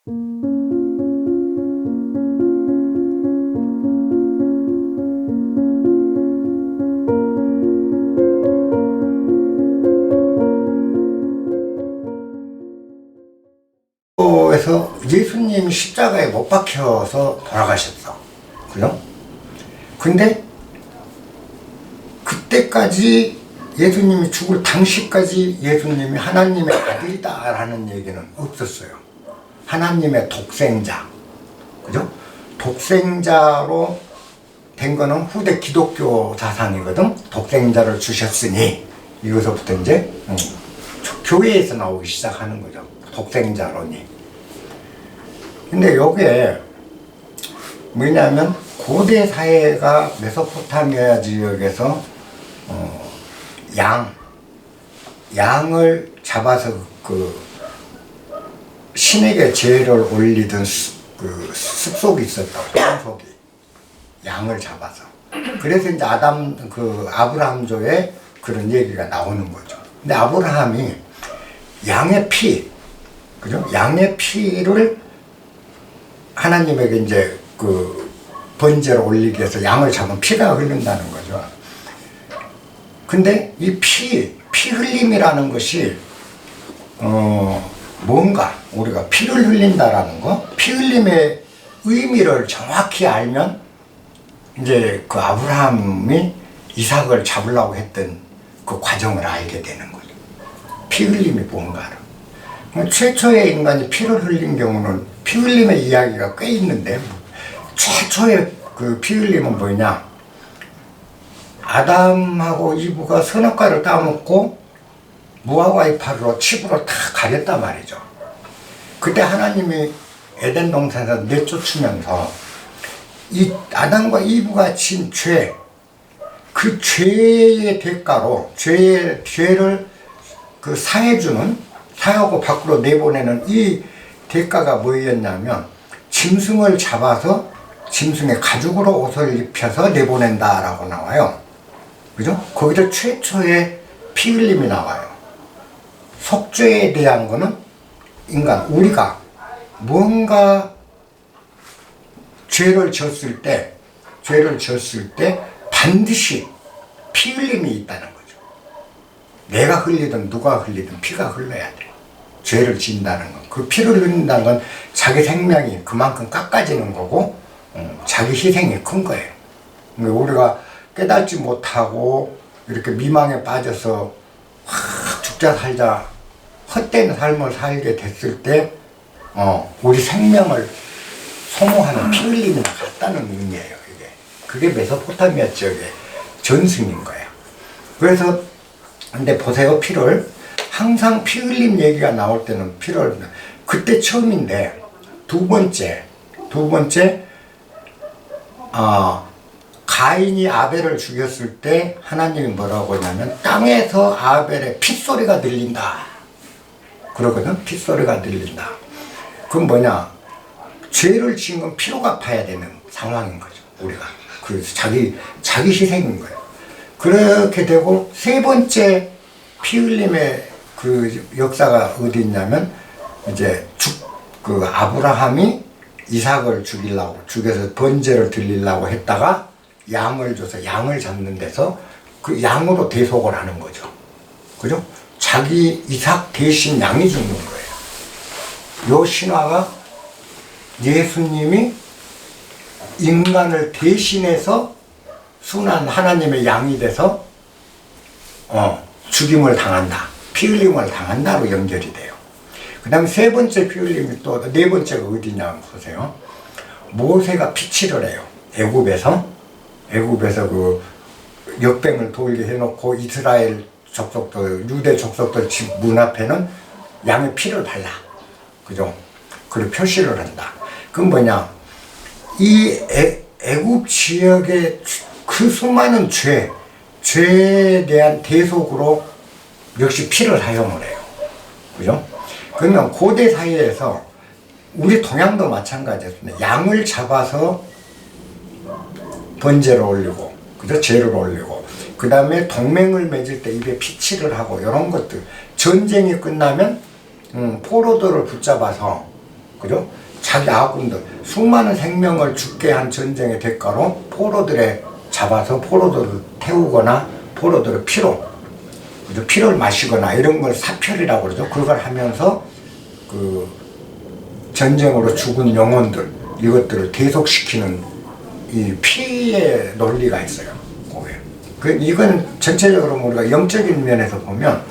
에서 예수님이 십자가에 못 박혀서 돌아가셨어. 그죠? 근데 그때까지 예수님이 죽을 당시까지 예수님이 하나님의 아들이다 라는 얘기는 없었어요. 하나님의 독생자. 그죠? 독생자로 된 거는 후대 기독교 사상이거든. 독생자를 주셨으니 이것부터 이제 교회에서 나오기 시작하는 거죠. 독생자론이. 근데 요게 뭐냐면 고대 사회가 메소포타미아 지역에서 양을 잡아서 그 신에게 제를 올리던 그 습속이 있었다고. 습속이 양을 잡아서. 그래서 이제 아브라함조에 그런 얘기가 나오는 거죠. 근데 아브라함이 양의 피, 그죠? 양의 피를 하나님에게 이제 그 번제를 올리기 위해서 양을 잡으면 피가 흐른다는 거죠. 근데 이 피 흘림이라는 것이 뭔가 우리가 피를 흘린다라는 거, 피 흘림의 의미를 정확히 알면 이제 그 아브라함이 이삭을 잡으려고 했던 그 과정을 알게 되는 거죠. 피 흘림이 뭔가를. 최초의 인간이 피를 흘린 경우는 피 흘림의 이야기가 꽤 있는데, 최초의 그 피 흘림은 뭐냐? 아담하고 이브가 선악과를 따먹고 무화과 이파리로 칩으로 다 가렸단 말이죠. 그때 하나님이 에덴 동산에서 내쫓으면서 이 아담과 이브가 진 죄, 그 죄의 대가로 죄를 그 사하고 밖으로 내보내는 이 대가가 뭐였냐면 짐승을 잡아서 짐승의 가죽으로 옷을 입혀서 내보낸다라고 나와요. 그죠? 거기서 최초의 피 흘림이 나와요. 속죄에 대한 거는 우리가 뭔가 죄를 졌을 때 반드시 피 흘림이 있다는 거죠. 내가 흘리든 누가 흘리든 피가 흘러야 돼. 죄를 지은다는 건, 그 피를 흘린다는 건 자기 생명이 그만큼 깎아지는 거고, 자기 희생이 큰 거예요. 우리가 깨닫지 못하고 이렇게 미망에 빠져서 죽자 살자 헛된 삶을 살게 됐을 때 우리 생명을 소모하는 피 흘림이나 같다는 의미예요. 그게 메소포타미아 지역의 전승인 거예요. 그래서 근데 보세요, 피를 항상 피 흘림 얘기가 나올 때는 피를 그때 처음인데, 두 번째 가인이 아벨을 죽였을 때 하나님이 뭐라고 하냐면 땅에서 아벨의 핏소리가 들린다 그러거든. 핏소리가 들린다. 그건 뭐냐? 죄를 지은 건 피로 갚아야 되는 상황인 거죠. 우리가 그 자기 희생인 거예요. 그렇게 되고, 세 번째 피 흘림의 그 역사가 어디 있냐면, 이제 그 아브라함이 이삭을 죽여서 번제를 드리려고 했다가 양을 줘서 양을 잡는 데서 그 양으로 대속을 하는 거죠. 그죠? 자기 이삭 대신 양이 죽는 거예요. 요 신화가 예수님이 인간을 대신해서 순한 하나님의 양이 돼서 죽임을 당한다, 피 흘림을 당한다로 연결이 돼요. 그 다음에 세 번째 피 흘림이 또, 네 번째가 어디냐 보세요. 모세가 피치를 해요. 애굽에서 그 역병을 돌게 해놓고 이스라엘 족속들, 유대 족속들 집 문 앞에는 양의 피를 발라. 그죠? 그리고 표시를 한다. 그건 뭐냐? 이 애굽 지역의 그 수많은 죄에 대한 대속으로 역시 피를 사용을 해요. 그죠? 그러면 고대 사회에서 우리 동양도 마찬가지였습니다. 양을 잡아서 번제를 올리고, 그죠? 제를 올리고, 그 다음에 동맹을 맺을 때 입에 피칠을 하고, 이런 것들. 전쟁이 끝나면 포로들을 붙잡아서 그죠? 자기 아군들, 수많은 생명을 죽게 한 전쟁의 대가로 포로들에 잡아서 포로들을 태우거나 포로들을 그죠? 피를 마시거나 이런 걸 사표리라고 그러죠. 그걸 하면서 그 전쟁으로 죽은 영혼들, 이것들을 대속시키는 이 피의 논리가 있어요. 이건 전체적으로 우리가 영적인 면에서 보면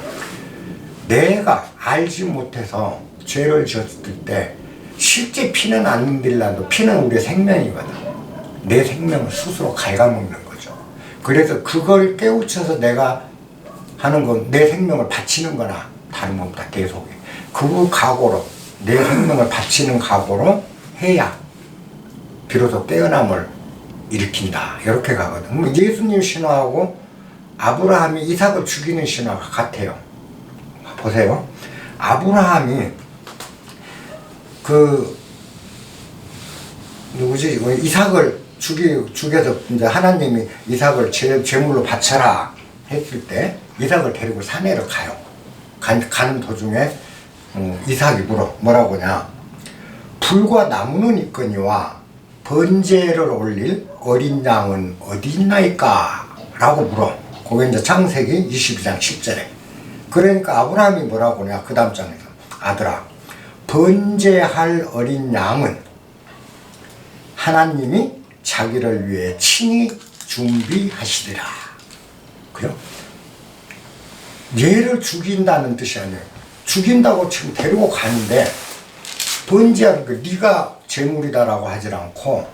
내가 알지 못해서 죄를 지었을 때 실제 피는 안 흔들려도 피는 우리의 생명이거든. 내 생명을 스스로 갉아먹는 거죠. 그래서 그걸 깨우쳐서 내가 하는 건 내 생명을 바치는 거나 다름없다. 대속이. 그 각오로 내 생명을 바치는 각오로 해야 비로소 깨어남을 일으킨다. 이렇게 가거든. 예수님 신화하고 아브라함이 이삭을 죽이는 신화가 같아요. 보세요. 아브라함이 이삭을 죽여서 이제 하나님이 이삭을 제물로 바쳐라 했을 때 이삭을 데리고 산에로 가요. 가는 도중에 이삭이 뭐라고 하냐. 불과 나무는 있거니와 번제를 올릴 어린 양은 어디 있나이까? 라고 물어. 그게 이제 창세기 22장 10절에. 그러니까 아브라함이 뭐라고 하냐. 그 다음 장에서. 아들아, 번제할 어린 양은 하나님이 자기를 위해 친히 준비하시리라. 그죠? 얘를 죽인다는 뜻이 아니에요. 죽인다고 지금 데리고 가는데 번제하는 거 네가 제물이다라고 하질 않고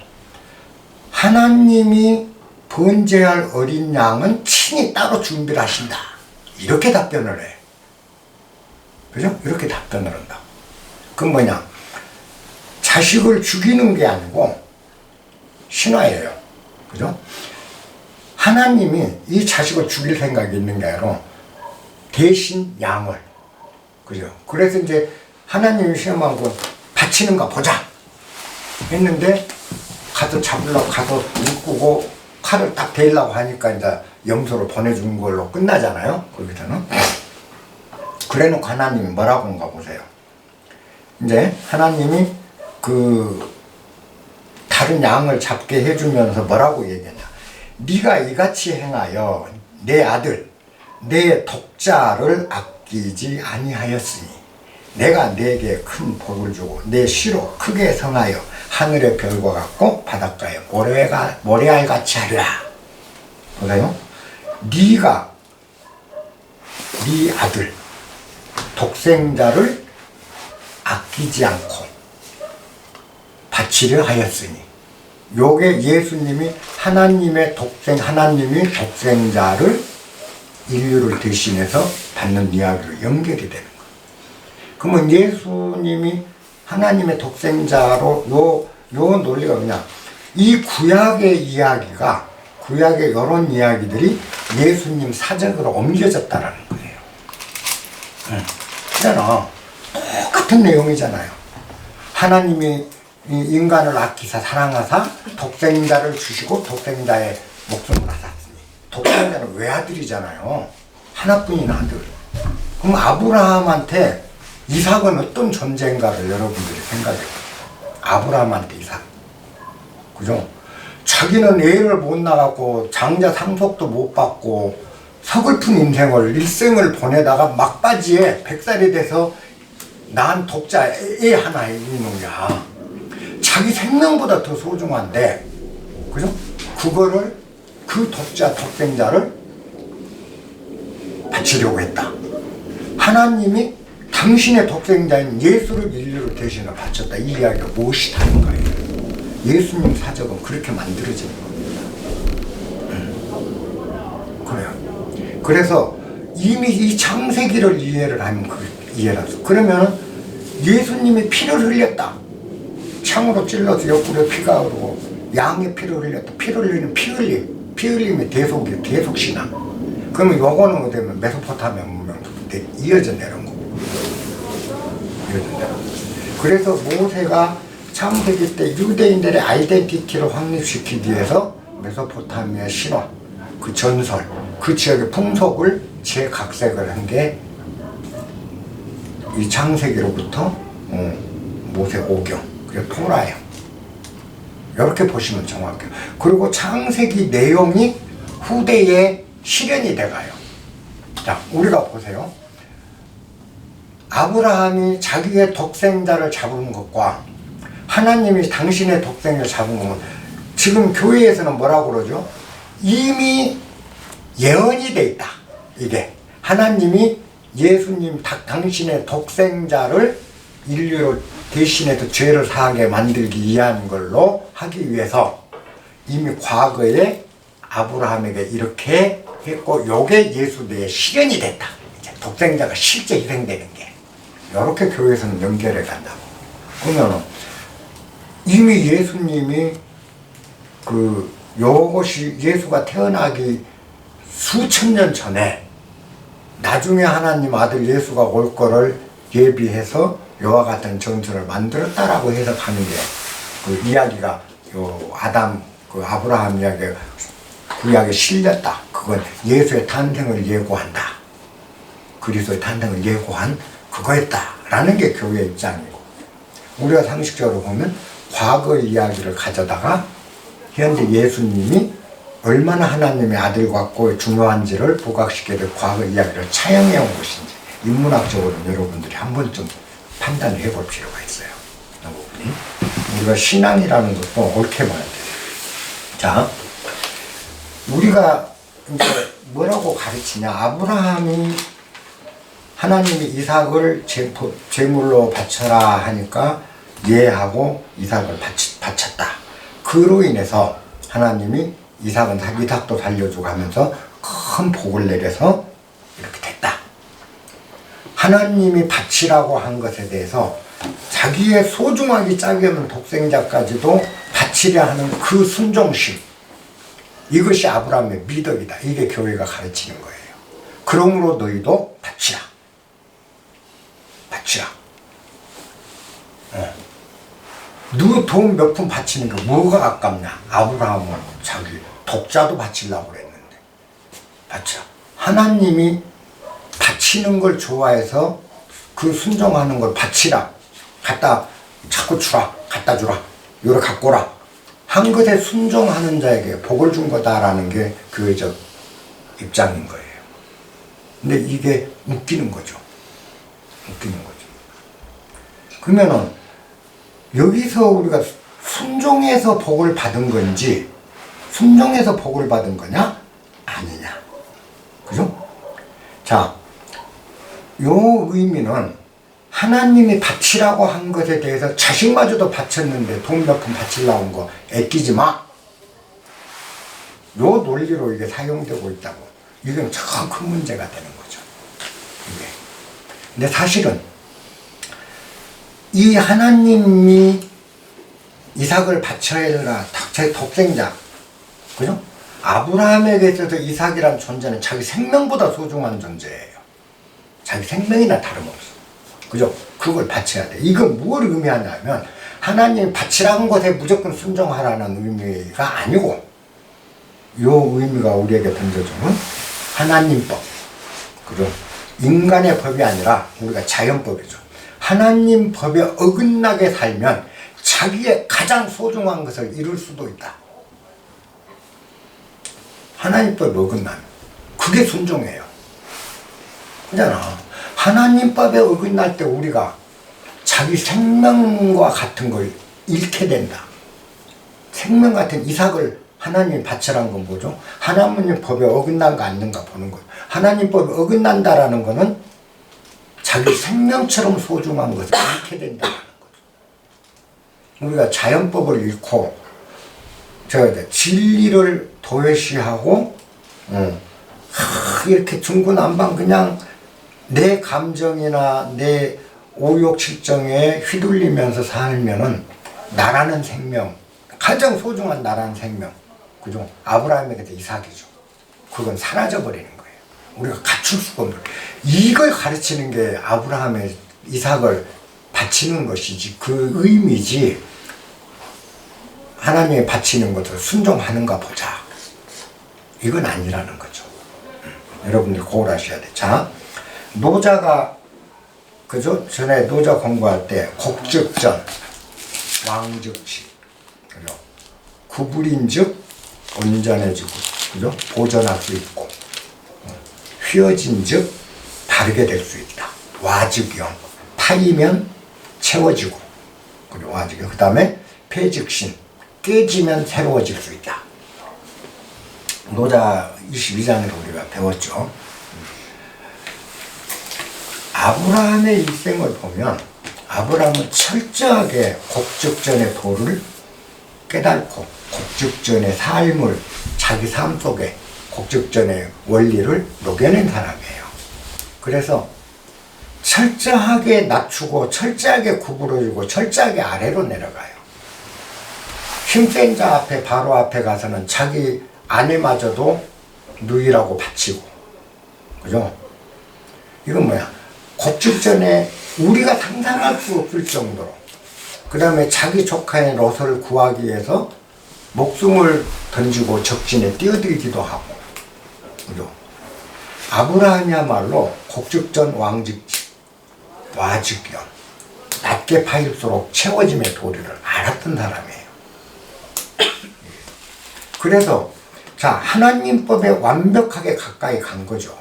하나님이 번제할 어린 양은 친히 따로 준비를 하신다. 이렇게 답변을 해. 그죠? 이렇게 답변을 한다. 그건 뭐냐? 자식을 죽이는 게 아니고 신화예요. 그죠? 하나님이 이 자식을 죽일 생각이 있는 게 아니라 대신 양을. 그죠? 그래서 이제 하나님이 시험한 건 바치는가 보자 했는데 가서 잡으려고 가서 묶고 칼을 딱 대려고 하니까 이제 염소를 보내준 걸로 끝나잖아요. 거기서는. 그래놓고 하나님이 뭐라고 한가 보세요. 이제 하나님이 다른 양을 잡게 해주면서 뭐라고 얘기하냐. 네가 이같이 행하여 내 아들 내 독자를 아끼지 아니하였으니 내가 내게 큰 복을 주고 내 씨로 크게 성하여 하늘의 별과 같고 바닷가에 모래알 같이 하리라. 보세요. 네가 네 아들 독생자를 아끼지 않고 바치려 하였으니 요게 예수님이 하나님이 독생자를 인류를 대신해서 받는 이야기로 연결이 되는 거예요. 그러면 예수님이 하나님의 독생자로 요 논리가 뭐냐. 이 구약의 이야기가 구약의 이런 이야기들이 예수님 사적으로 옮겨졌다라는 거예요. 그잖아. 똑같은 내용이잖아요. 하나님이 인간을 아끼사 사랑하사 독생자를 주시고 독생자의 목숨을 하셨으니 독생자는 외아들이잖아요. 하나뿐인 아들. 그럼 아브라함한테 이삭은 어떤 존재인가를 여러분들이 생각해요. 아브라함한테 이삭. 그죠? 자기는 애를 못 낳았고 장자 상속도 못 받고 서글픈 인생을 일생을 보내다가 막바지에 100살이 돼서 난 독자 애 하나 있는 거야. 자기 생명보다 더 소중한데, 그죠? 그거를 그 독생자를 바치려고 했다. 하나님이 당신의 독생자인 예수를 인류를 대신해 바쳤다. 이 이야기가 무엇이 다른 거예요? 예수님 사적은 그렇게 만들어지는 겁니다. 그래요. 그래서 이미 이 창세기를 이해를 하면 이해라서. 그러면 예수님이 피를 흘렸다. 창으로 찔러서 옆구리에 피가 흐르고 양의 피를 흘렸다. 피를 흘리는 피 흘림이 대속신앙. 그러면 요거는 뭐 되면 메소포타미아 문명부터 이어져 내려온 거고. 그래서 모세가 창세기 때 유대인들의 아이덴티티를 확립시키기 위해서 메소포타미아 신화, 그 전설, 그 지역의 풍속을 재각색을 한 게 이 창세기로부터 모세오경, 그게 토라예요. 이렇게 보시면 정확해요. 그리고 창세기 내용이 후대에 실현이 돼가요. 자, 우리가 보세요. 아브라함이 자기의 독생자를 잡은 것과 하나님이 당신의 독생자를 잡은 것은 지금 교회에서는 뭐라고 그러죠? 이미 예언이 돼 있다. 이게 하나님이 예수님 당신의 독생자를 인류로 대신해서 죄를 사하게 만들기 위한 걸로 하기 위해서 이미 과거에 아브라함에게 이렇게 했고 요게 예수대에 실현이 됐다. 이제 독생자가 실제 희생되는 게 이렇게 교회에서는 연결해 간다고. 그러면 이미 예수님이 요것이 예수가 태어나기 수천 년 전에 나중에 하나님 아들 예수가 올 거를 예비해서 이와 같은 전설을 만들었다라고 해석하는 게 그 이야기가 아담 아브라함 이야기 구약에 실렸다. 그건 예수의 탄생을 예고한다. 그리스도의 탄생을 예고한 그거였다라는 게 교회의 입장이고, 우리가 상식적으로 보면 과거 이야기를 가져다가 현재 예수님이 얼마나 하나님의 아들 같고 중요한지를 부각시키는 과거 이야기를 차용해 온 것인지 인문학적으로는 여러분들이 한 번쯤 판단을 해볼 필요가 있어요. 이 부분이. 우리가 신앙이라는 것도 옳게 봐야 돼요. 자, 우리가 이제 뭐라고 가르치냐. 아브라함이 하나님이 이삭을 제물로 바쳐라 하니까 예하고 이삭을 바쳤다. 그로 인해서 하나님이 이삭도 살려주고 하면서 큰 복을 내려서 이렇게 됐다. 하나님이 바치라고 한 것에 대해서 자기의 소중하기 짝이 없는 독생자까지도 바치려 하는 그 순종심, 이것이 아브라함의 미덕이다. 이게 교회가 가르치는 거예요. 그러므로 너희도 바치라. 너 돈 몇 푼 바치는 게 뭐가 아깝냐. 아브라함은 자기 독자도 바치려고 그랬는데 바치라. 하나님이 바치는 걸 좋아해서 그 순종하는 걸 바치라. 자꾸 주라. 갖다 주라. 요래 갖고 오라. 한 것에 순종하는 자에게 복을 준 거다라는 게 교회적 입장인 거예요. 근데 이게 웃기는 거죠. 그러면은 여기서 우리가 순종해서 복을 받은 건지 순종해서 복을 받은 거냐? 아니냐. 그죠? 자, 요 의미는 하나님이 바치라고 한 것에 대해서 자식마저도 바쳤는데 돈 몇 푼 바치려고 한 거 애끼지 마. 요 논리로 이게 사용되고 있다고. 이건 참 큰 문제가 되는 거죠. 이게. 근데 사실은 이 하나님이 이삭을 바쳐야 되나, 제 독생자, 그죠? 아브라함에게 있어서 이삭이란 존재는 자기 생명보다 소중한 존재예요. 자기 생명이나 다름없어. 그죠? 그걸 바쳐야 돼. 이건 뭘 의미하냐면, 하나님이 바치라는 것에 무조건 순종하라는 의미가 아니고, 요 의미가 우리에게 던져주는 하나님법. 그죠? 인간의 법이 아니라 우리가 자연법이죠. 하나님 법에 어긋나게 살면 자기의 가장 소중한 것을 잃을 수도 있다. 하나님 법에 어긋나면 그게 순종이에요. 그잖아. 하나님 법에 어긋날 때 우리가 자기 생명과 같은 걸 잃게 된다. 생명 같은 이삭을 하나님 바치라는 건 뭐죠? 하나님 법에 어긋난가 않는가 보는 거예요. 하나님 법에 어긋난다라는 거는 자기 생명처럼 소중한 것을 잃게 된다는 거죠. 우리가 자연법을 잃고 진리를 도외시하고 이렇게 중구난방 그냥 내 감정이나 내 오욕칠정에 휘둘리면서 살면은 나라는 생명, 가장 소중한 나라는 생명, 그죠? 아브라함에게도 이삭이죠. 그건 사라져 버리는 거예요. 우리가 갖출 수가 없는 거예요. 이걸 가르치는 게 아브라함의 이삭을 바치는 것이지, 그 의미지, 하나님이 바치는 것을 순종하는가 보자. 이건 아니라는 거죠. 여러분들이 고울하셔야 돼. 자, 노자가 그죠? 전에 노자 공부할 때 곡즉전, 왕즉지, 그죠? 구불인즉 온전해지고, 그죠? 보존할 수 있고, 휘어진즉 바르게 될 수 있다. 와즉영, 파이면 채워지고, 그리고 와즉영. 그 다음에 폐즉신, 깨지면 새로워질 수 있다. 노자 22장에서 우리가 배웠죠. 아브라함의 일생을 보면 아브라함은 철저하게 곡즉전의 도를 깨닫고 곡즉전의 삶을 자기 삶 속에 곡즉전의 원리를 녹여낸 사람이에요. 그래서 철저하게 낮추고 철저하게 구부러지고 철저하게 아래로 내려가요. 힘센 자 앞에 바로 앞에 가서는 자기 아내마저도 누이라고 바치고, 그죠? 이건 뭐야? 곡즉전에 우리가 상상할 수 없을 정도로, 그 다음에 자기 조카인 롯을 구하기 위해서 목숨을 던지고 적진에 뛰어들기도 하고, 그죠? 아브라함이야말로 곡즉전 왕즉지, 와즉경, 낮게 파일수록 채워짐의 도리를 알았던 사람이에요. 그래서 자, 하나님 법에 완벽하게 가까이 간 거죠.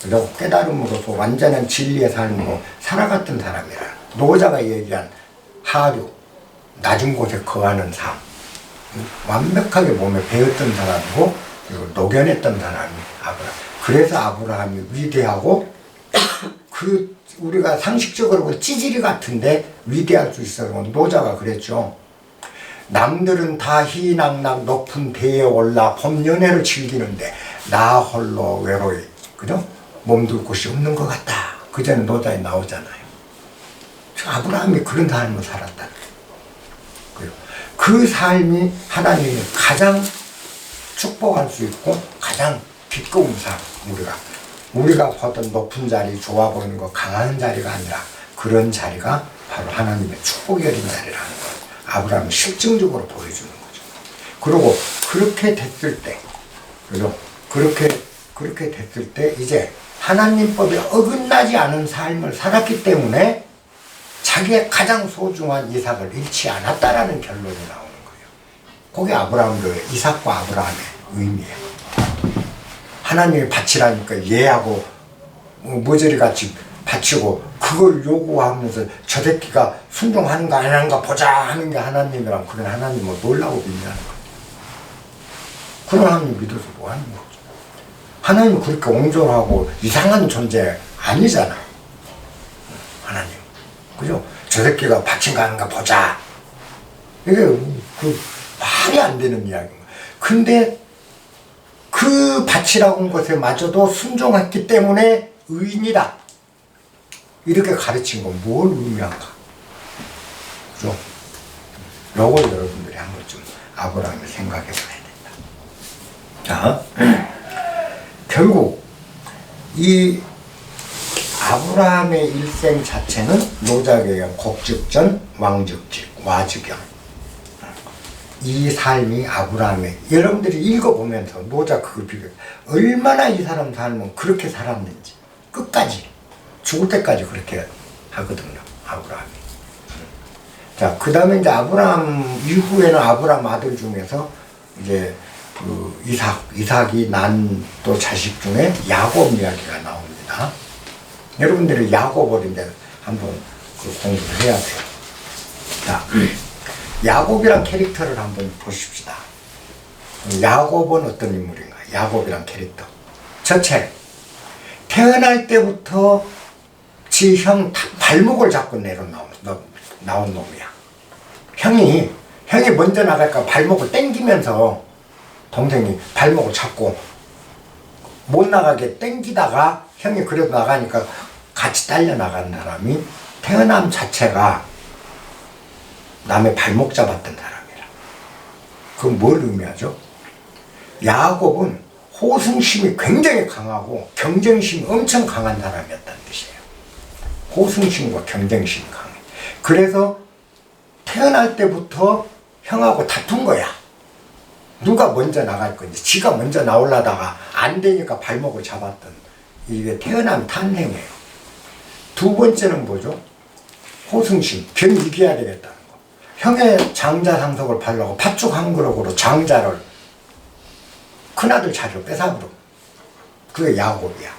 그래서 깨달음으로써 완전한 진리의 삶으로 살아갔던 사람이라. 노자가 얘기한 하류, 낮은 곳에 거하는 삶, 완벽하게 몸에 배웠던 사람이고, 그리고 녹여냈던 사람이 아브라함. 그래서 아브라함이 위대하고 우리가 상식적으로 찌질이 같은데 위대할 수 있어요. 노자가 그랬죠. 남들은 다 희낙낙 높은 대에 올라 봄 연애를 즐기는데 나 홀로 외로이, 그죠? 몸둘 곳이 없는 것 같다. 그 전에 노자에 나오잖아요. 아브라함이 그런 삶을 살았다. 그 삶이 하나님이 가장 축복할 수 있고 가장 기꺼운 삶. 우리가 보던 높은 자리, 좋아 보이는 거, 강한 자리가 아니라 그런 자리가 바로 하나님의 축복이 어린 자리라는 걸 아브라함이 실증적으로 보여주는 거죠. 그리고 그렇게 됐을 때, 그죠? 그렇게 됐을 때 이제 하나님 법에 어긋나지 않은 삶을 살았기 때문에 자기의 가장 소중한 이삭을 잃지 않았다라는 결론이 나오는 거예요. 그게 아브라함의 이삭과 아브라함의 의미예요. 하나님이 바치라니까 얘하고 모조리 같이 바치고 그걸 요구하면서 저 새끼가 순종하는가 안 하는가 보자 하는 게 하나님이랑, 그런 하나님을 놀라고 믿냐는 거예요. 그런 하나님 믿어서 뭐 하는 거죠? 하나님은 그렇게 옹졸하고 이상한 존재 아니잖아. 하나님. 그죠? 저 새끼가 바친가 하는가 보자. 이게 말이 안 되는 이야기입니다. 근데 그 바치라고 한 것에 마저도 순종했기 때문에 의인이다. 이렇게 가르친 건 뭘 의미할까? 그죠? 요걸 여러분들이 한 번쯤 아브라함을 생각해 봐야 된다. 자, 결국 이 아브라함의 일생 자체는 노자계의 곡즉전, 왕즉지, 와즉경. 이 삶이 아브라함의, 여러분들이 읽어보면서 노자 그걸 비교해. 얼마나 이 사람 삶은 그렇게 살았는지. 끝까지. 죽을 때까지 그렇게 하거든요. 아브라함이. 자, 그 다음에 이제 아브라함 이후에는 아브라함 아들 중에서 이제 그 이삭이 난 또 자식 중에 야곱 이야기가 나옵니다. 여러분들이 야곱을 이제 한번 그 공부를 해야 돼요. 자, 야곱이란 캐릭터를 한번 보십시다. 야곱은 어떤 인물인가? 야곱이란 캐릭터. 저 책, 태어날 때부터 지 형 발목을 잡고 나온 놈이야. 형이 먼저 나갈까 발목을 땡기면서 동생이 발목을 잡고 못 나가게 땡기다가 형이 그래도 나가니까 같이 딸려 나간 사람이 태어남 자체가 남의 발목 잡았던 사람이라. 그건 뭘 의미하죠? 야곱은 호승심이 굉장히 강하고 경쟁심이 엄청 강한 사람이었다는 뜻이에요. 호승심과 경쟁심이 강해. 그래서 태어날 때부터 형하고 다툰 거야. 누가 먼저 나갈 건지. 지가 먼저 나오려다가 안 되니까 발목을 잡았던, 이게 태어난 탄생이에요. 두 번째는 뭐죠? 호승심, 병 이겨야 되겠다는 거. 형의 장자상속을 팔려고 팥죽 한 그릇으로 장자를 큰아들 자리를 뺏어버려. 그게 야곱이야.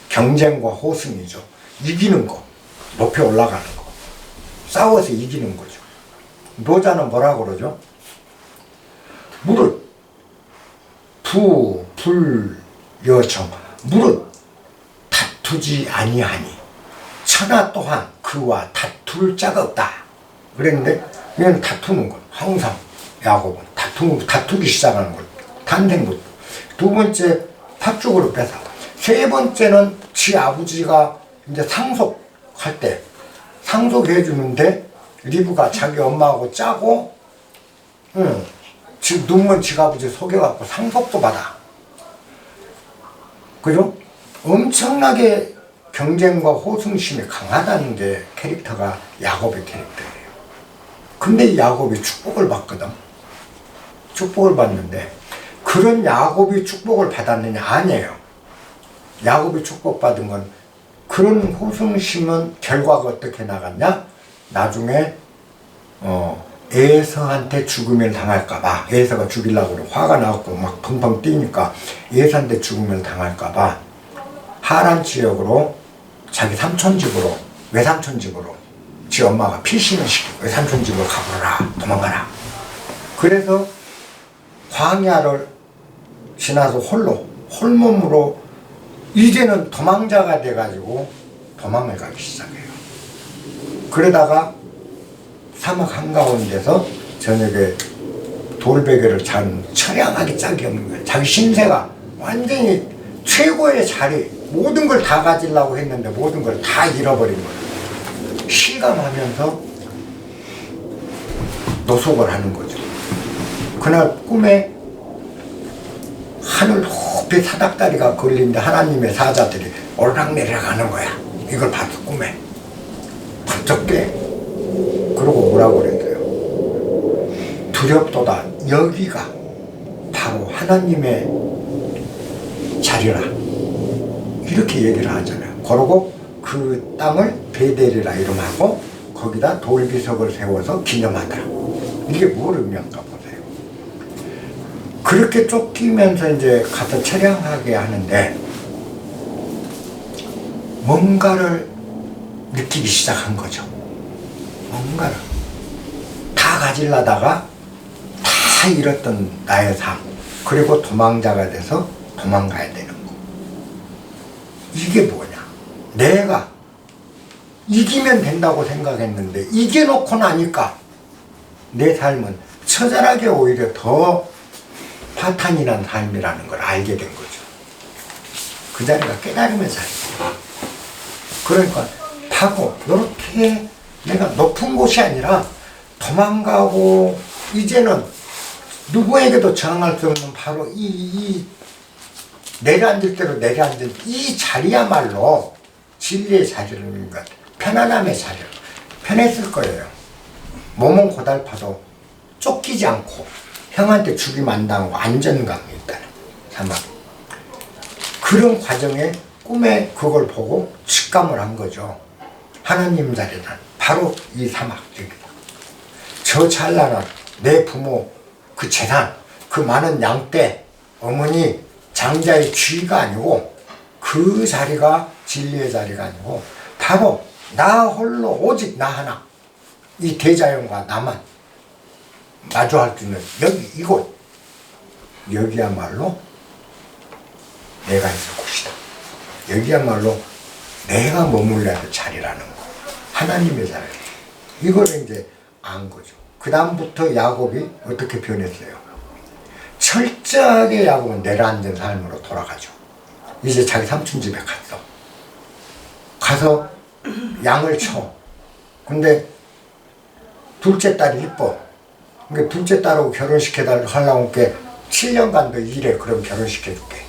경쟁과 호승이죠. 이기는 거, 높이 올라가는 거, 싸워서 이기는 거죠. 노자는 뭐라 그러죠? 무릇 부, 불, 여청, 무릇 다투지 아니하니 천하 또한 그와 다툴 자가 없다. 그랬는데 얘는 다투는 거. 항상 야곱은 다투기 시작하는 거. 탄생부터. 두 번째 팥죽으로 뺏어. 세 번째는 지 아버지가 이제 상속할 때 상속해 주는데 리브가 자기 엄마하고 짜고 눈먼 지가 아버지 속여갖고 상속도 받아. 그죠? 엄청나게 경쟁과 호승심이 강하다는 게 캐릭터가 야곱의 캐릭터예요. 근데 이 야곱이 축복을 받거든. 축복을 받는데 그런 야곱이 축복을 받았느냐? 아니에요. 야곱이 축복받은 건 그런 호승심은 결과가 어떻게 나갔냐? 나중에 에서한테 죽음을 당할까봐, 에서가 죽이려고 그래. 화가 나갖고 막 펑펑 뛰니까 에서한테 죽음을 당할까봐 하란 지역으로 자기 삼촌 집으로, 외삼촌 집으로 지 엄마가 피신을 시키고 외삼촌 집으로 가보라, 도망가라. 그래서 광야를 지나서 홀몸으로 이제는 도망자가 돼가지고 도망을 가기 시작해요. 그러다가 사막 한가운데서 저녁에 돌베개를 잔 처량하게 짝이 없는 거예요. 자기 신세가 완전히 최고의 자리, 모든 걸 다 가지려고 했는데 모든 걸 다 잃어버린 거예요. 실감하면서 노속을 하는 거죠. 그날 꿈에 하늘 높이 사닥다리가 걸리는데 하나님의 사자들이 오르락내리락 하는 거야. 이걸 봤어, 꿈에. 번쩍 깨. 그러고 뭐라고 그랬어요? 두렵도다. 여기가 바로 하나님의 자리라. 이렇게 얘기를 하잖아요. 그러고 그 땅을 베델이라 이름하고 거기다 돌비석을 세워서 기념하더라. 이게 뭘 의미할까 보세요. 그렇게 쫓기면서 이제 가서 처량하게 하는데 뭔가를 느끼기 시작한 거죠. 뭔가를 다 가지려다가 다 잃었던 나의 삶, 그리고 도망자가 돼서 도망가야 되는 거. 이게 뭐냐? 내가 이기면 된다고 생각했는데 이겨놓고 나니까 내 삶은 처절하게 오히려 더 파탄이 난 삶이라는 걸 알게 된 거죠. 그 자리가 깨달음의 자리예요. 그러니까 바로 이렇게 내가 높은 곳이 아니라 도망가고 이제는 누구에게도 저항할 수 없는 바로 이 내려앉을 대로 내려앉은 이 자리야말로 진리의 자리라는 것, 편안함의 자리를 편했을 거예요. 몸은 고달파도 쫓기지 않고 형한테 죽임 안 당하고 안전감이 있다는 사막. 그런 과정에 꿈에 그걸 보고 직감을 한 거죠. 하나님 자리는 바로 이 사막적이다. 저 찬란한 내 부모 그 재산, 그 많은 양떼, 어머니, 장자의 쥐가 아니고 그 자리가 진리의 자리가 아니고 바로 나 홀로 오직 나 하나, 이 대자연과 나만 마주할 수 있는 여기 이곳, 여기야말로 내가 있을 곳이다. 여기야말로 내가 머물러야 할 자리라는 거, 하나님의 자리. 이걸 이제 안 거죠. 그 다음부터 야곱이 어떻게 변했어요? 철저하게 야곱은 내려앉은 삶으로 돌아가죠. 이제 자기 삼촌 집에 갔어. 가서 양을 쳐. 근데 둘째 딸이 이뻐. 그러니까 둘째 딸하고 결혼시켜달라고 하니까 7년간 더 일해. 그럼 결혼시켜줄게.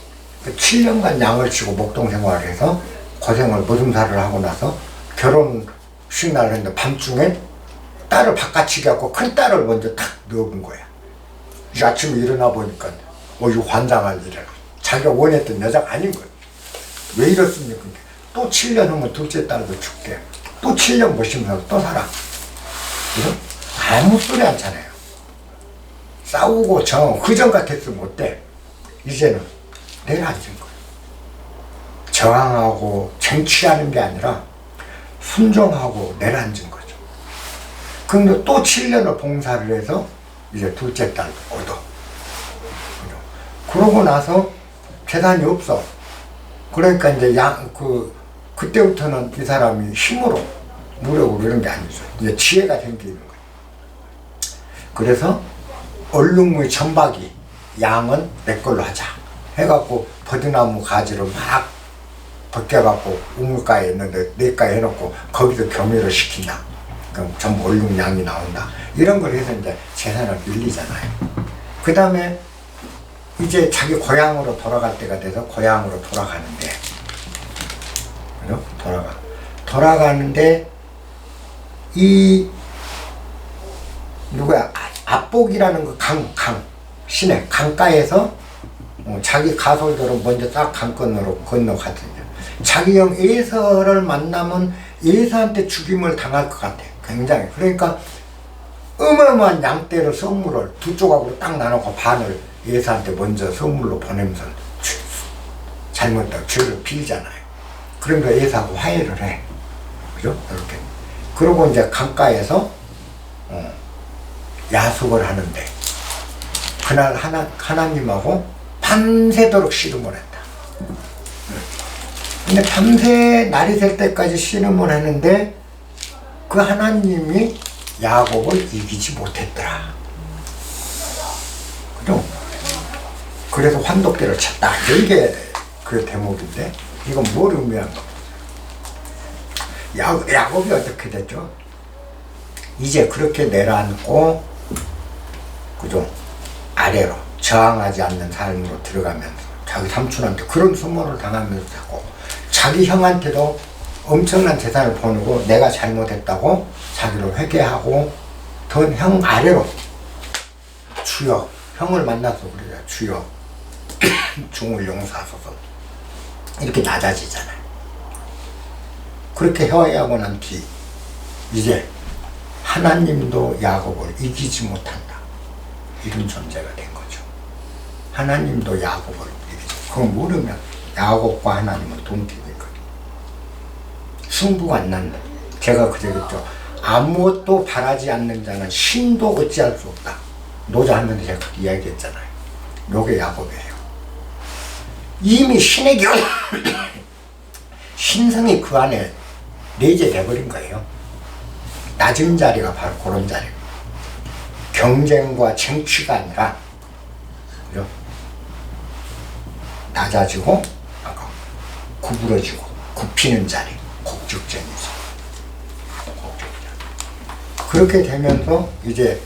7년간 양을 치고 목동 생활을 해서 고생을 무슨살을 하고 나서 결혼식 날을 했는데 밤중에 딸을 바깥치게 하고 큰 딸을 먼저 탁 넣어본 거야. 이 아침에 일어나 보니까 이거 환장할 일이라. 자기가 원했던 여자가 아닌 거야. 왜 이렇습니까? 또 7년 후면 둘째 딸도 줄게. 또 7년 못 심어서 또 살아. 그죠? 아무 소리 안 차네요. 싸우고 그전 같았으면 어때? 이제는 내려앉은 거예요. 저항하고 쟁취하는 게 아니라 순종하고 내려앉은 거죠. 근데 또 7년을 봉사를 해서 이제 둘째 딸 얻어. 그러고 나서 재산이 없어. 그러니까 이제 그때부터는 이 사람이 힘으로, 무력으로 이런 게 아니죠. 이제 지혜가 생기는 거예요. 그래서 얼룩무의 천박이, 양은 내 걸로 하자 해갖고 버드나무 가지를 막 벗겨갖고 우물가에 있는데 내가에 해놓고 거기서 겸유를 시킨다. 그럼 전부 얼룩양이 나온다. 이런 걸 해서 이제 재산을 늘리잖아요. 그 다음에 이제 자기 고향으로 돌아갈 때가 돼서 고향으로 돌아가는데, 그죠? 돌아가는데 누구야? 압복이라는 그 시내 강가에서 자기 가솔들은 먼저 딱 강건너로 건너가거든요. 자기 형 예서를 만나면 예서한테 죽임을 당할 것 같아. 굉장히. 그러니까 어마어마한 양떼를 선물을 두 조각으로 딱 나누고 반을 예서한테 먼저 선물로 보내면서 잘못했다고 죄를 빌잖아요. 그러니까 예서하고 화해를 해. 그죠? 이렇게. 그러고 이제 강가에서 야숙을 하는데 그날 하나님하고 밤새도록 씨름을 했다. 근데 밤새 날이 될 때까지 씨름을 했는데 그 하나님이 야곱을 이기지 못했더라. 그죠? 그래서 환독대를 쳤다. 이게 그 대목인데 이건 뭘 의미한 거? 야곱이 어떻게 됐죠? 이제 그렇게 내려앉고, 그죠? 아래로 저항하지 않는 삶으로 들어가면서 자기 삼촌한테 그런 수모를 당하면서 자고 자기 형한테도 엄청난 재산을 보내고 내가 잘못했다고 자기를 회개하고 더 형 아래로 주여, 형을 만나서 그래요. 주여 중을 용서하소서 이렇게 낮아지잖아요. 그렇게 회개하고 난 뒤 이제 하나님도 야곱을 이기지 못한다. 이런 존재가 된 거죠. 하나님도 야곱을 이기지. 그걸 모르면 야곱과 하나님은 동기인 거예요. 승부가 안 난다. 제가 그랬죠. 아무것도 바라지 않는 자는 신도 어찌할 수 없다. 노자하면서 제가 그렇게 이야기했잖아요. 요게 야곱이에요. 이미 신의 경 신성이 그 안에 내재돼버린 거예요. 낮은 자리가 바로 그런 자리고 경쟁과 쟁취가 아니라, 그죠? 낮아지고 구부러지고 굽히는 자리, 곡죽전이죠. 그렇게 되면서 이제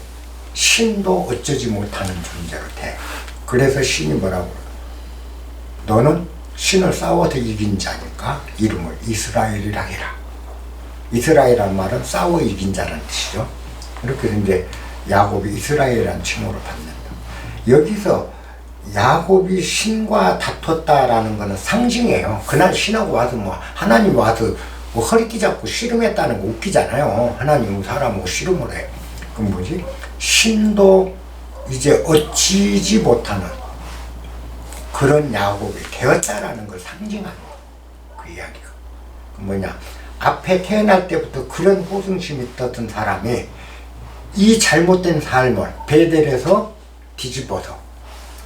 신도 어쩌지 못하는 존재로 돼. 그래서 신이 뭐라고 그래요? 너는 신을 싸워서 이긴 자니까 이름을 이스라엘이라 해라. 이스라엘이란 말은 싸워 이긴 자라는 뜻이죠. 그렇게 해서 이제 야곱이 이스라엘이라는 칭호를 받는다. 여기서 야곱이 신과 다퉜다라는 것은 상징이에요. 그날 신하고 와서 하나님 와서 허리띠 잡고 씨름했다는 거 웃기잖아요. 하나님은 사람하고 씨름을 해요. 그럼 뭐지? 신도 이제 어찌지 못하는 그런 야곱이 되었다라는 걸 상징하는 그 이야기가. 그 뭐냐? 앞에 태어날 때부터 그런 호승심이 있었던 사람이 이 잘못된 삶을 베델에서 뒤집어서,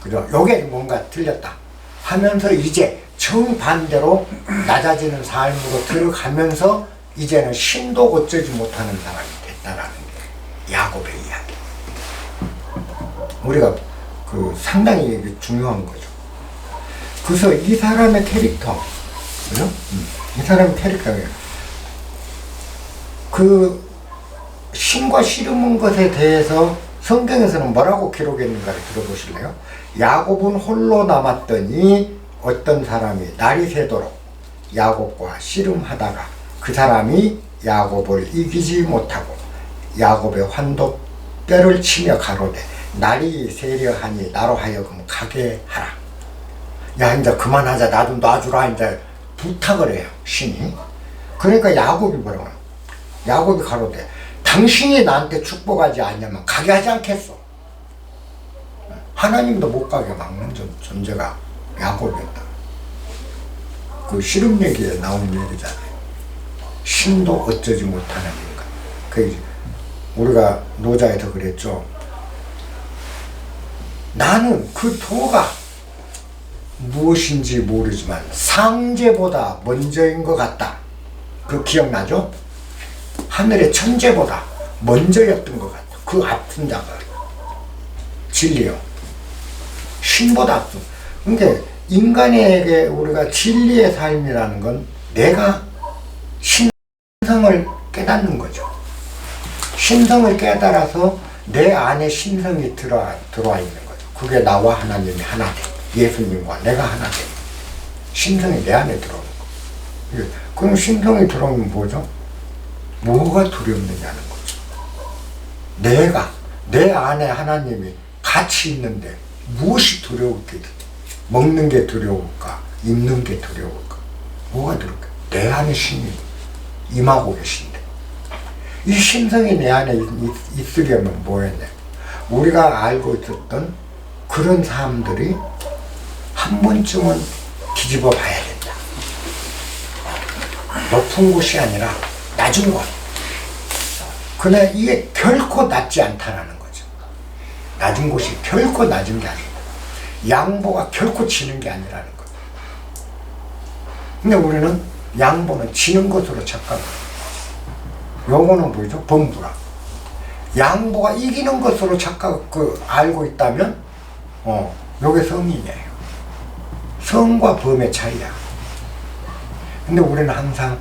그죠? 요게 뭔가 틀렸다 하면서 이제 정반대로 낮아지는 삶으로 들어가면서 이제는 신도 어쩌지 못하는 사람이 됐다라는 게 야곱의 이야기. 우리가 상당히 중요한 거죠. 그래서 이 사람의 캐릭터, 그죠? 이 사람의 캐릭터예요. 그 신과 씨름한 것에 대해서 성경에서는 뭐라고 기록했는가를 들어보실래요? 야곱은 홀로 남았더니 어떤 사람이 날이 새도록 야곱과 씨름하다가 그 사람이 야곱을 이기지 못하고 야곱의 환독뼈를 치며 가로되 날이 새려하니 나로 하여금 가게 하라. 야 이제 그만하자. 나도 놔주라. 이제 부탁을 해요, 신이. 그러니까 야곱이 뭐라고 해요? 야곱이 가로되 당신이 나한테 축복하지 않냐면 가게 하지 않겠어. 하나님도 못 가게 막는 존재가 야곱이었다. 그 씨름 얘기에 나온 얘기잖아요. 신도 어쩌지 못하는 인간. 그 우리가 노자에서 그랬죠. 나는 그 도가 무엇인지 모르지만 상제보다 먼저인 것 같다. 그 기억나죠? 하늘의 천재보다 먼저였던 것 같다. 그 앞선 자가 진리요. 신보다 앞선. 그러니까 인간에게 우리가 진리의 삶이라는 건 내가 신성을 깨닫는 거죠. 신성을 깨달아서 내 안에 신성이 들어와 있는 거죠. 그게 나와 하나님이 하나 돼. 예수님과 내가 하나 돼. 신성이 내 안에 들어오는 거. 그럼 신성이 들어오면 뭐죠? 뭐가 두렵느냐는 거죠. 내 안에 하나님이 같이 있는데 무엇이 두려울까? 먹는 게 두려울까? 입는 게 두려울까? 뭐가 두려울까? 내 안에 신이 임하고 계신데 이 신성이 내 안에 있으려면 뭐였냐? 우리가 알고 있었던 그런 사람들이 한 번쯤은 뒤집어 봐야 된다. 높은 곳이 아니라 낮은 곳. 그러나 이게 결코 낮지 않다라는 거죠. 낮은 곳이 결코 낮은 게 아니다. 양보가 결코 지는 게 아니라는 거죠. 근데 우리는 양보는 지는 것으로 착각해요. 요거는 뭐죠? 범부라. 양보가 이기는 것으로 알고 있다면, 요게 성인이에요. 성과 범의 차이야. 근데 우리는 항상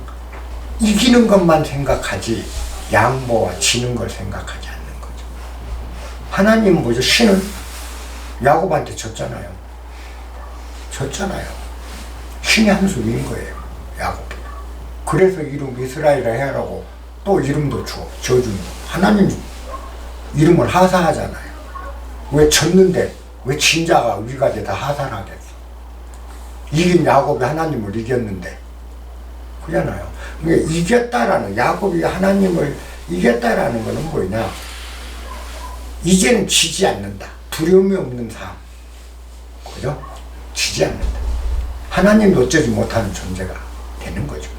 이기는 것만 생각하지, 양보와 지는 걸 생각하지 않는 거죠. 하나님은 뭐죠? 신은 야곱한테 졌잖아요. 신이 한 수 위인 거예요, 야곱이. 그래서 이름 이스라엘을 해라고 또 이름도 줘주는 거. 하나님 이름을 하사하잖아요. 왜 졌는데 왜 진자가 위가 돼다 하사를 하겠어? 이긴 야곱이 하나님을 이겼는데, 그잖아요. 그러니까 이겼다라는, 야곱이 하나님을 이겼다라는 것은 뭐냐? 이제는 지지 않는다. 두려움이 없는 삶. 그죠? 지지 않는다. 하나님도 어쩌지 못하는 존재가 되는 거죠.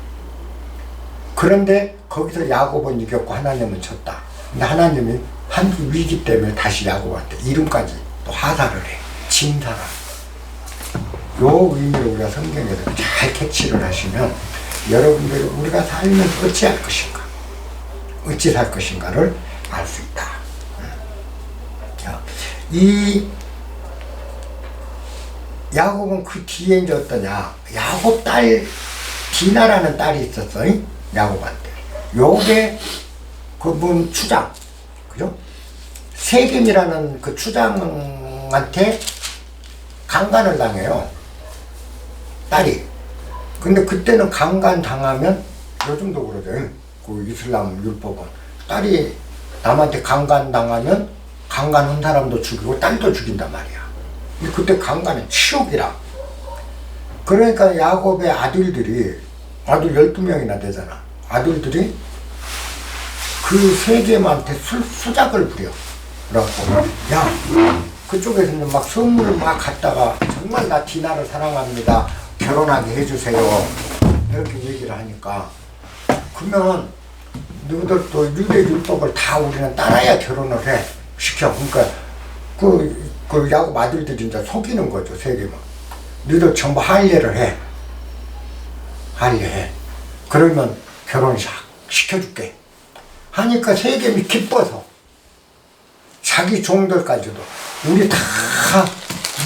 그런데 거기서 야곱은 이겼고 하나님은 졌다. 근데 하나님이 한 위기 때문에 다시 야곱한테 이름까지 또 하사를 해. 징사라. 요 의미를 우리가 성경에서 잘 캐치를 하시면 여러분들이 우리가 살면 어찌할 것인가, 어찌 살 것인가를 알 수 있다. 이 야곱은 그 뒤에 이제 어떠냐, 야곱 딸 디나라는 딸이 있었어, 야곱한테. 요게 그분 추장, 그죠? 세겜이라는 그 추장한테 강간을 당해요, 딸이. 근데 그때는 강간 당하면, 요즘도 그러죠, 그 이슬람 율법은. 딸이 남한테 강간 당하면 강간한 사람도 죽이고 딸도 죽인단 말이야. 그때 강간은 치욕이라. 그러니까 야곱의 아들 12명이나 되잖아. 아들들이 그 세겜한테 수작을 부려. 그래갖고, 야, 그쪽에서는 막 선물을 막 갖다가 정말 나 디나를 사랑합니다, 결혼하게 해주세요, 이렇게 얘기를 하니까, 그러면 너희들도 유대 율법을 다 우리는 따라야 결혼을 해, 시켜. 그러니까 그 야곱 아들들이 이제 속이는 거죠, 세겜은. 너희들 전부 할례를 해. 할례해. 그러면 결혼 시켜줄게. 하니까 세겜이 기뻐서 자기 종들까지도 우리 다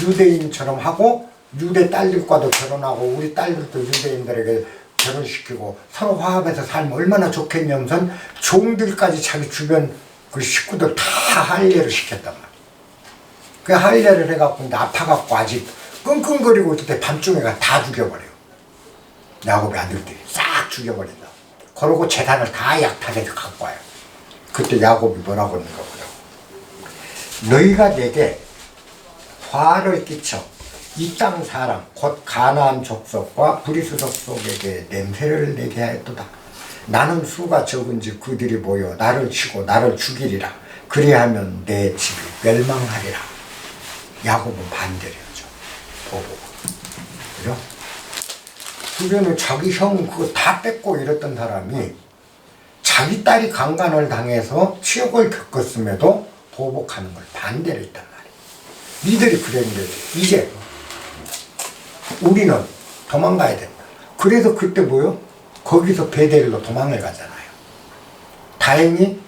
유대인처럼 하고, 유대 딸들과도 결혼하고, 우리 딸들도 유대인들에게 결혼시키고 서로 화합해서 살면 얼마나 좋겠냐면서 종들까지 자기 주변 그 식구들 다 할례를 시켰단 말이야. 그 할례를 해갖고 이제 아파갖고 아직 끙끙거리고 있을 때 밤중에 다 죽여버려요. 야곱의 아들들이 싹 죽여버린다. 그러고 재산을 다 약탈해서 갖고 와요. 그때 야곱이 뭐라고 하는가 보죠. 너희가 내게 화를 끼쳐 이 땅 사람 곧 가나안 족속과 브리스족 속에게 냄새를 내게 하였도다. 나는 수가 적은지 그들이 모여 나를 치고 나를 죽이리라. 그리하면 내 집이 멸망하리라. 야곱은 반대를 하죠. 보고. 그죠? 주변에 자기 형 그거 다 뺏고 이랬던 사람이 자기 딸이 강간을 당해서 치욕을 겪었음에도 보복하는 걸 반대를 했단 말이에요. 니들이 그랬는데 이제 우리는 도망가야 된다. 그래서 그때 뭐요? 거기서 베델로 도망을 가잖아요. 다행히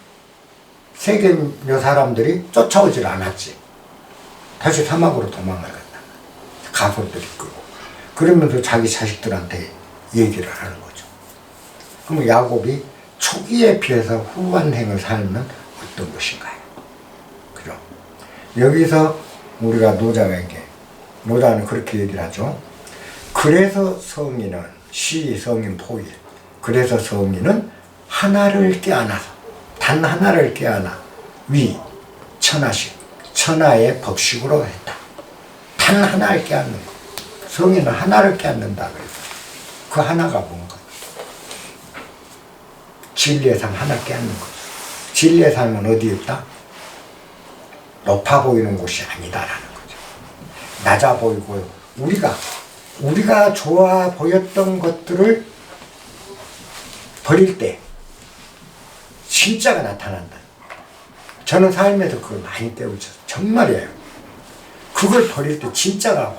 세겜 사람들이 쫓아오질 않았지. 다시 사막으로 도망을 갔다. 가솔들이 끄고. 그러면서 자기 자식들한테 얘기를 하는 거죠. 그럼 야곱이 초기에 비해서 후반생을 살면 어떤 것인가요? 그죠? 여기서 우리가 노자는 그렇게 얘기를 하죠. 그래서 성인은 성인 포일. 그래서 성인은 하나를 껴안아서 단 하나를 껴안아 천하의 법식으로 했다. 단 하나를 껴안는 거. 성인은 하나를 껴안는다 그래서 그 하나가 뭔가? 진리의 삶 하나 껴안는 거. 진리의 삶은 어디에 있다? 높아 보이는 곳이 아니다라는 거죠. 낮아 보이고 우리가 좋아 보였던 것들을 버릴 때 진짜가 나타난다. 저는 삶에서 그걸 많이 깨우쳤어요. 정말이에요. 그걸 버릴 때 진짜가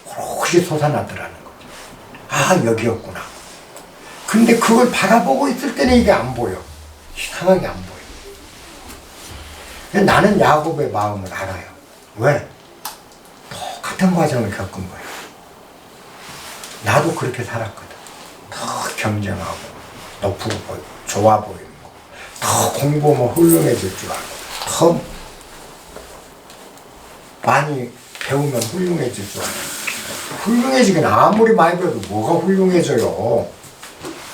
오롯이 솟아나더라는 거죠. 아, 여기였구나. 근데 그걸 바라보고 있을 때는 이게 안 보여. 이상하게 안 보여. 나는 야곱의 마음을 알아요. 왜? 똑같은 과정을 겪은 거예요. 나도 그렇게 살았거든. 더 경쟁하고 높고 보이고 좋아 보이는 거, 더 공부하면 훌륭해질 줄 알고, 더 많이 배우면 훌륭해질 줄 알고. 훌륭해지긴 아무리 많이 배워도 뭐가 훌륭해져요.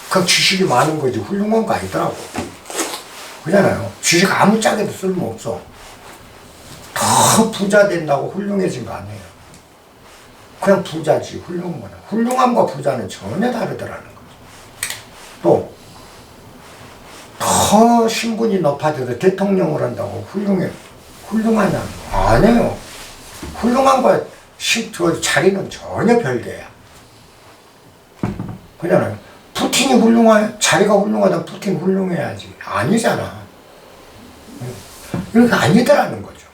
그 지식이 많은 거지 훌륭한 거 아니더라고. 그잖아요. 지식 아무짝에도 쓸모없어. 더 부자 된다고 훌륭해진 거 아니에요. 그냥 부자지 훌륭함과 부자는 전혀 다르더라는 거죠. 또 더 신분이 높아져서 대통령을 한다고 훌륭하냐? 아니에요. 훌륭함과 자리는 전혀 별개야. 그잖아요. 푸틴이 자리가 훌륭하다면 푸틴 훌륭해야지. 아니잖아. 이렇게 아니더라는 거죠.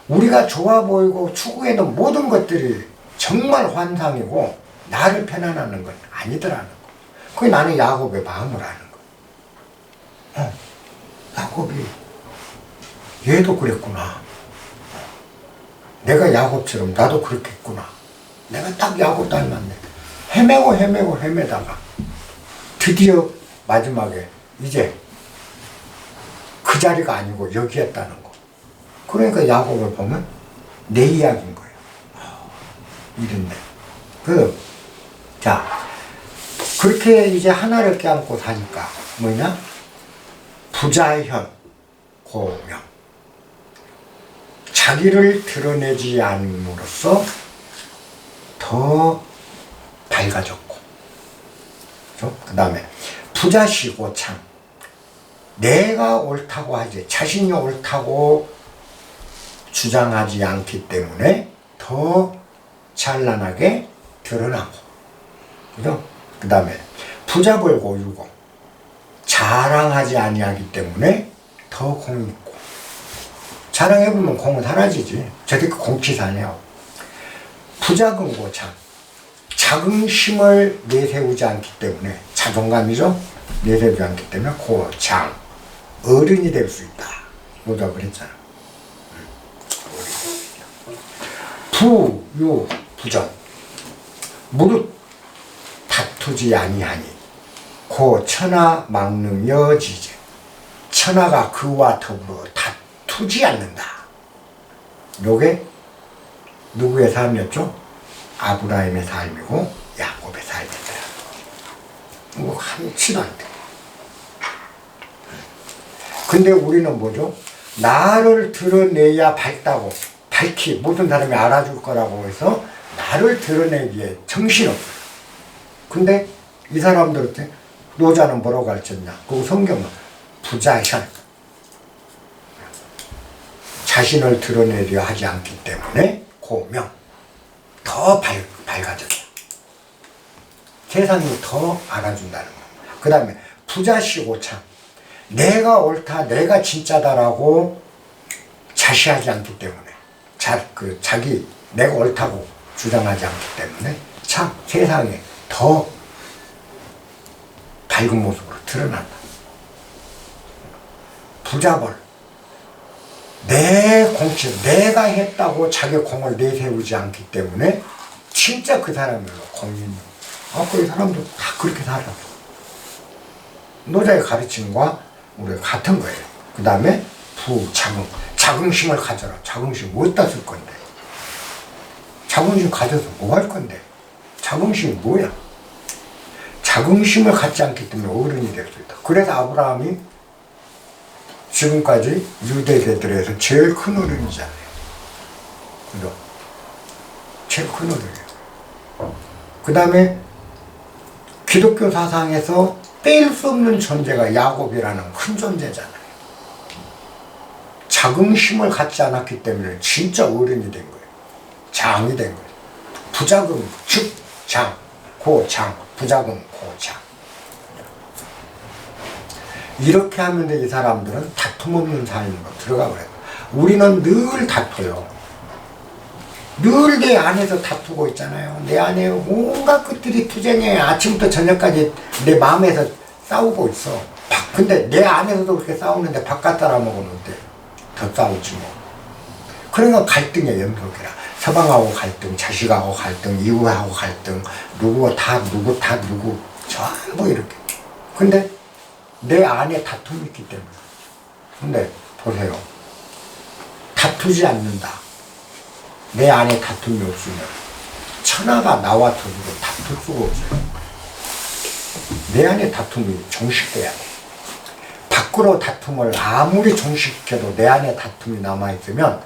우리가 좋아 보이고 추구했던 모든 것들이 정말 환상이고 나를 편안하는 건 아니더라는 거. 그게 나는 야곱의 마음을 아는 거야. 야곱이 얘도 그랬구나. 내가 야곱처럼 나도 그렇겠구나. 내가 딱 야곱 닮았네. 헤매다가 드디어 마지막에 이제 그 자리가 아니고 여기였다는 거. 그러니까 야곱을 보면 내 이야기인 거예요. 이런데. 그렇게 이제 하나를 껴안고 사니까 뭐냐? 부자현 고명. 자기를 드러내지 않음으로써 더 밝아졌고. 그 다음에 부자시고 참. 내가 옳다고 하지, 자신이 옳다고 주장하지 않기 때문에 더 찬란하게 드러나고. 그죠? 그 다음에 부자벌고 유고. 자랑하지 아니하기 때문에 더 공이 있고. 자랑해보면 공은 사라지지. 저렇게 공치사네요. 부자근고 참. 자긍심을 내세우지 않기 때문에, 자존감이죠? 내세우지 않기 때문에 고장. 어른이 될 수 있다. 노자 그랬잖아. 부유 부전. 무릇 다투지 아니하니 고 천하 막능여 지제. 천하가 그와 더불어 다투지 않는다. 요게 누구의 삶이었죠? 아브라함의 삶이고 야곱의 삶이었다. 뭐 한치도 안 돼. 근데 우리는 뭐죠? 나를 드러내야 밝다고, 모든 사람이 알아줄 거라고 해서 나를 드러내기에 정신없어요. 근데 이 사람들한테 노자는 뭐라고 가르쳤냐? 그 성경은 부자현. 자신을 드러내려 하지 않기 때문에 고명. 더 밝아져요. 세상이 더 알아준다는 거. 그 다음에 부자시고참. 내가 옳다, 내가 진짜다라고 자시하지 않기 때문에 자기 내가 옳다고 주장하지 않기 때문에 참 세상에 더 밝은 모습으로 드러난다. 부자벌. 내 공치, 내가 했다고 자기 공을 내세우지 않기 때문에 진짜 그 사람이요 공인이. 그 사람도 다 그렇게 살아. 노자의 가르침과 우리가 같은 거예요. 그 다음에 부자긍. 자긍심을 가져라. 자긍심 어디다 쓸 건데? 자긍심 가져서 뭐 할 건데? 자긍심이 뭐야? 자긍심을 갖지 않기 때문에 어른이 될 수 있다. 그래서 아브라함이 지금까지 유대인들에서 제일 큰 어른이잖아요. 그죠? 제일 큰 어른이에요. 그 다음에 기독교 사상에서 뺄 수 없는 존재가 야곱이라는 큰 존재잖아요. 자긍심을 갖지 않았기 때문에 진짜 어른이 된 거예요. 장이 된 거예요. 부자금, 즉, 장, 고장, 부자금, 고장. 이렇게 하면 이 사람들은 다툼 없는 삶으로 들어가 버려요. 우리는 늘 다퉈요. 늘 내 안에서 다투고 있잖아요. 내 안에 온갖 것들이 투쟁해. 아침부터 저녁까지 내 마음에서 싸우고 있어. 근데 내 안에서도 그렇게 싸우는데 바깥 사람하고는 어때? 더 싸우지 뭐. 그러니까 갈등의 연속이라. 서방하고 갈등, 자식하고 갈등, 이웃하고 갈등, 누구 전부 이렇게. 근데 내 안에 다툼이 있기 때문에. 근데 보세요. 다투지 않는다. 내 안에 다툼이 없으면 천하가 나와 더불어 다툴 수가 없어요. 내 안에 다툼이 종식돼야 돼. 밖으로 다툼을 아무리 종식시켜도 내 안에 다툼이 남아있으면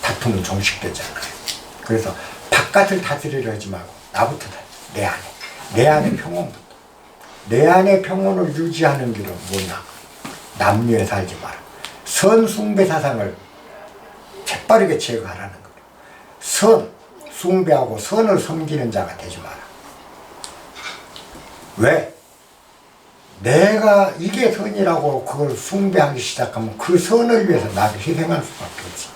다툼은 종식되지 않아요. 그래서 바깥을 다스리려 하지 말고 나부터 내 안에. 내 안에 평온부터. 내 안에 평온을 유지하는 길은 뭐냐? 남녀에 살지 마라. 선숭배 사상을 재빠르게 제거하라는 거예요. 선, 숭배하고 선을 섬기는 자가 되지 마라. 왜? 내가 이게 선이라고 그걸 숭배하기 시작하면 그 선을 위해서 나를 희생할 수밖에 없어.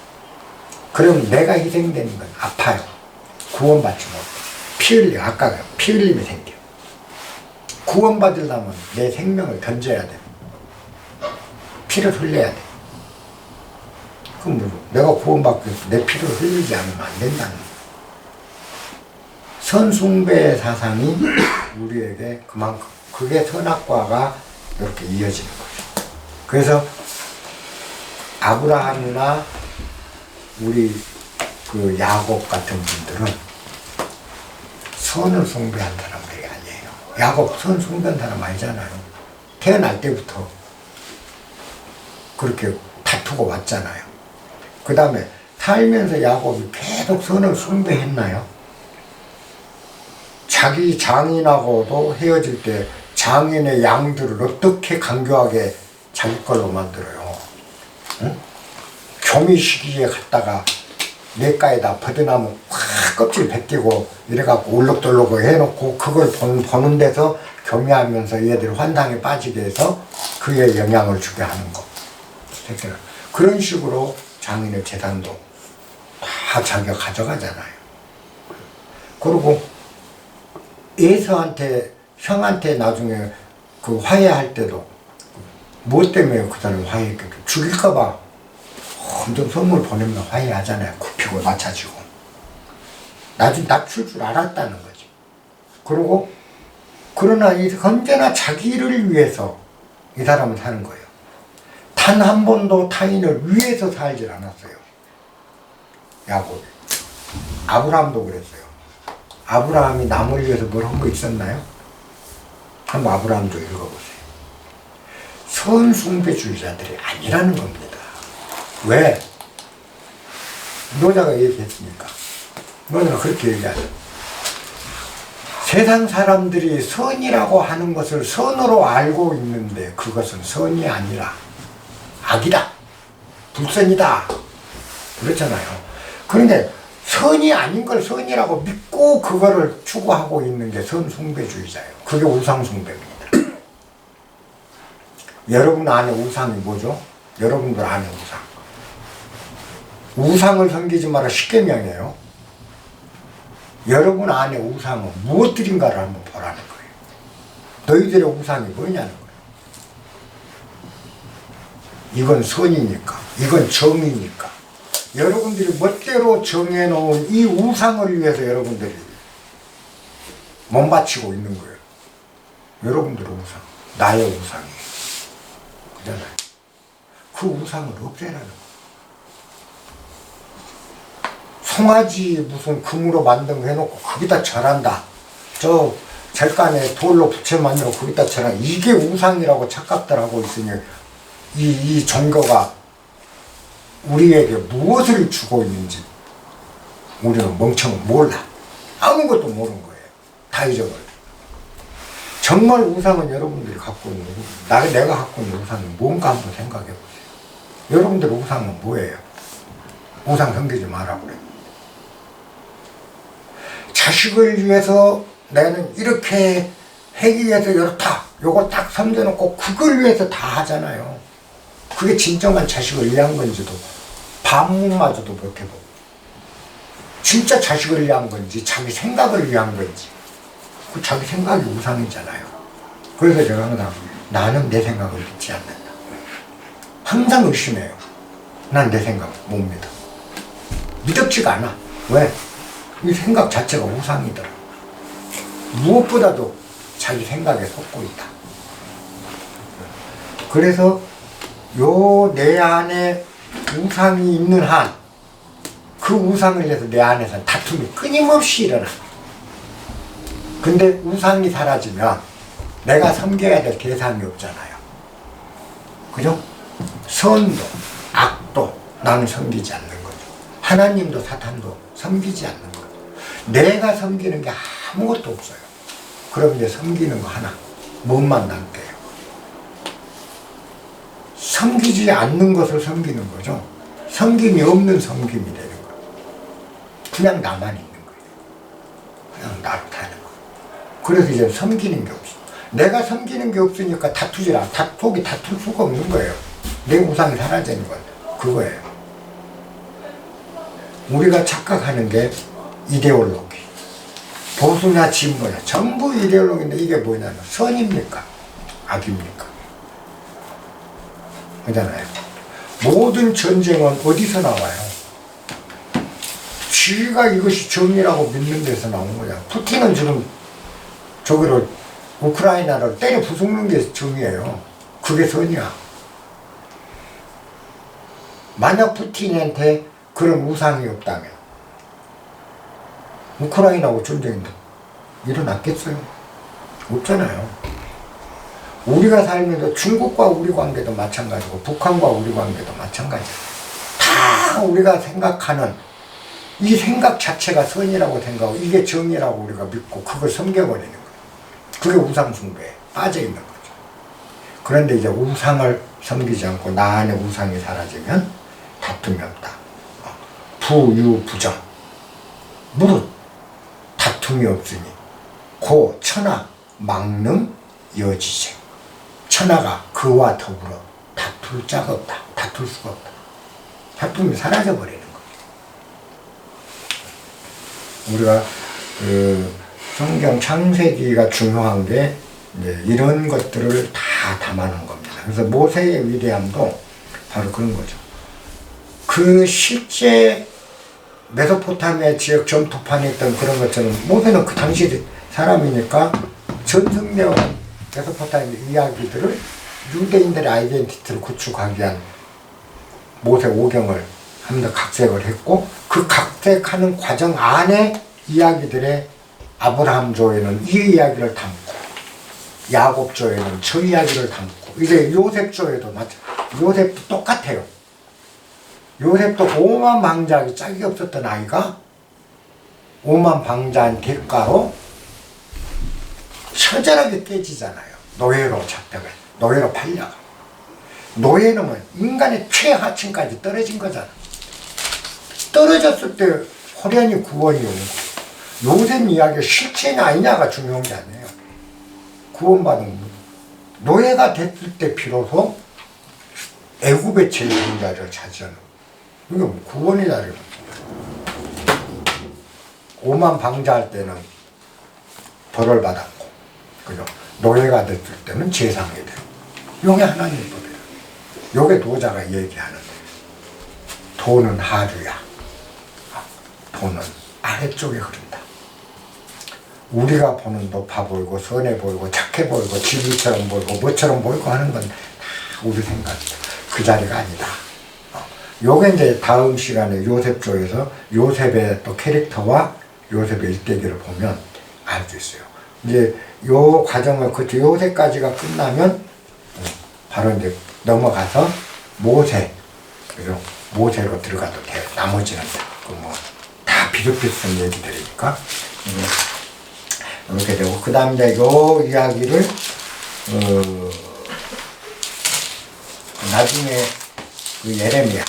그러면 내가 희생되는 건 아파요. 구원받지 못해. 피 흘림, 아까 피 흘림이 생겨. 구원받으려면 내 생명을 던져야 돼. 피를 흘려야 돼. 그럼 뭐 내가 구원받기 위해서 내 피를 흘리지 않으면 안 된다는 거야. 선숭배 사상이 우리에게 그만큼 그게 선악과가 이렇게 이어지는 거죠. 그래서 아브라함이나 우리 그 야곱 같은 분들은 선을 숭배한 사람들이 아니에요. 야곱 선 숭배한 사람 아니잖아요. 태어날 때부터 그렇게 다투고 왔잖아요. 그 다음에 살면서 야곱이 계속 선을 숭배했나요? 자기 장인하고도 헤어질 때 장인의 양들을 어떻게 강교하게 자기 걸로 만들어요. 응? 교미 시기에 갔다가 냇가에다 버드나무 확 껍질 벗기고 이래갖고 울럭덜럭 해놓고 그걸 보는 데서 교미하면서 얘들 환상에 빠지게 해서 그에 영향을 주게 하는 거. 그런 식으로 장인의 재산도 다 자기가 가져가잖아요. 그리고 에서한테 형한테 나중에 그 화해할 때도 뭐 때문에 그 사람을 화해했겠죠? 죽일까봐 엄청 선물 보내면 화해하잖아요. 굽히고 맞춰지고. 나중에 낮출 줄 알았다는 거지. 그리고 그러나 언제나 자기를 위해서 이 사람은 사는 거예요. 단 한 번도 타인을 위해서 살질 않았어요. 야곱. 아브라함도 그랬어요. 아브라함이 남을 위해서 뭘 한 거 있었나요? 한번 아브라함도 읽어보세요. 선숭배주의자들이 아니라는 겁니다. 왜? 노자가 얘기했으니까. 너는 그렇게 얘기하죠. 세상 사람들이 선이라고 하는 것을 선으로 알고 있는데 그것은 선이 아니라 악이다, 불선이다 그렇잖아요. 그런데 선이 아닌 걸 선이라고 믿고 그거를 추구하고 있는 게 선숭배주의자예요. 그게 우상숭배입니다. 여러분 안에 우상이 뭐죠? 여러분들 안에 우상. 우상을 섬기지 마라 십계명이에요. 여러분 안에 우상은 무엇들인가를 한번 보라는 거예요. 너희들의 우상이 뭐냐는 거예요. 이건 선이니까, 이건 정이니까. 여러분들이 멋대로 정해놓은 이 우상을 위해서 여러분들이 몸 바치고 있는 거예요. 여러분들의 우상, 나의 우상이에요. 그잖아요. 그 우상을 없애라는 거예요. 송아지 무슨 금으로 만든 거 해놓고 거기다 절한다. 저 절간에 돌로 부채 만들어 거기다 절한다. 이게 우상이라고 착각들 하고 있으니 이 종교가 우리에게 무엇을 주고 있는지 우리는 멍청 몰라. 아무것도 모르는 거예요. 다 잊어버려. 정말 우상은 여러분들이 갖고 있는 거고 내가 갖고 있는 우상이 뭔가 한번 생각해 보세요. 여러분들의 우상은 뭐예요? 우상 섬기지 마라 그래요. 자식을 위해서 나는 이렇게 하기 위해서 이렇다. 요걸 딱 섬겨놓고 그걸 위해서 다 하잖아요. 그게 진정한 자식을 위한 건지도 반문마저도 못해보고 진짜 자식을 위한 건지 자기 생각을 위한 건지 그 자기 생각이 우상이잖아요. 그래서 제가 항상 나는 내 생각을 믿지 않는다. 항상 의심해요. 난 내 생각 못 믿어. 믿었지가 않아. 왜? 이 생각 자체가 우상이더라. 무엇보다도 자기 생각에 속고 있다. 그래서 요 내 안에 우상이 있는 한 그 우상을 위해서 내 안에서 다툼이 끊임없이 일어나. 근데 우상이 사라지면 내가 섬겨야 될 대상이 없잖아요. 그죠? 선도 악도 나는 섬기지 않는 거죠. 하나님도 사탄도 섬기지 않는 거죠. 내가 섬기는 게 아무것도 없어요. 그럼 이제 섬기는 거 하나 뭔만 남게요? 섬기지 않는 것을 섬기는 거죠. 섬김이 없는 섬김이 되는 거예요. 그냥 나만 있는 거예요. 그냥 나로 사는 거예요. 그래서 이제 섬기는 게 없어. 내가 섬기는 게 없으니까 다투질 않아. 속이 다툴 수가 없는 거예요. 내 우상이 사라지는 건 그거예요. 우리가 착각하는 게 이데올로기. 보수냐 진보냐 전부 이데올로기인데 이게 뭐냐면 선입니까? 악입니까? 그잖아요. 모든 전쟁은 어디서 나와요? 지가 이것이 정의라고 믿는 데서 나온 거야. 푸틴은 지금 저기를 우크라이나를 때려 부수는 게 정의예요. 그게 선이야. 만약 푸틴한테 그런 우상이 없다면 우크라이나하고 전쟁이 일어났겠어요? 없잖아요. 우리가 살면서 중국과 우리 관계도 마찬가지고 북한과 우리 관계도 마찬가지예요. 다 우리가 생각하는 이 생각 자체가 선이라고 생각하고 이게 정의라고 우리가 믿고 그걸 섬겨버리는 거예요. 그게 우상숭배에 빠져있는 거죠. 그런데 이제 우상을 섬기지 않고 나 안에 우상이 사라지면 다툼이 없다. 부유부정 무릇 다툼이 없으니 고 천하 망능 여지생. 천하가 그와 더불어 다툴 자가 없다. 다툴 수가 없다. 다툼이 사라져버리는 거예요. 우리가 성경 창세기가 중요한 게 이제 이런 것들을 다 담아놓은 겁니다. 그래서 모세의 위대함도 바로 그런 거죠. 그 실제 메소포타미아 지역 점토판에 있던 그런 것처럼 모세는 그 당시 사람이니까 전승되어간 메소포타미아 이야기들을 유대인들의 아이덴티티를 구축하기 위한 모세 오경을 하면서 각색을 했고 그 각색하는 과정 안에 이야기들의 아브라함조에는 이 이야기를 담고 야곱조에는 저 이야기를 담고 이제 요셉조에도 요셉도 똑같아요. 요셉도 오만 망작이 짝이 없었던 아이가 오만 방자한 대가로 처절하게 깨지잖아요. 노예로 잡혀가, 노예로 팔려가. 노예는 인간의 최하층까지 떨어진 거잖아. 떨어졌을 때 호련히 구원이 오는 거예요. 요셉 이야기 실체냐 아니냐가 중요한 게 아니에요. 구원받은 거. 노예가 됐을 때 비로소 애굽의 제일자를 차지하는 거예요. 이게 구원이다. 오만 방자할 때는 벌을 받았고, 그죠? 노예가 됐을 때는 재상이 돼요. 요게 하나님 법이에요. 요게 도자가 얘기하는 거예요. 돈은 하류야. 돈은 아래쪽에 흐른다. 우리가 보는 높아 보이고 선해 보이고 착해 보이고 지들처럼 보이고 뭐처럼 보이고 하는 건 다 우리 생각이야. 그 자리가 아니다. 요게 이제 다음 시간에 요셉 쪽에서 요셉의 또 캐릭터와 요셉의 일대기를 보면 알 수 있어요. 이제 요 과정을 거쳐 요셉까지가 끝나면 바로 이제 넘어가서 모세, 그죠? 모세로 들어가도 돼요. 나머지는 다 비슷비슷한 얘기들이니까. 이렇게 되고, 그 다음 이제 요 이야기를, 나중에 그 예레미야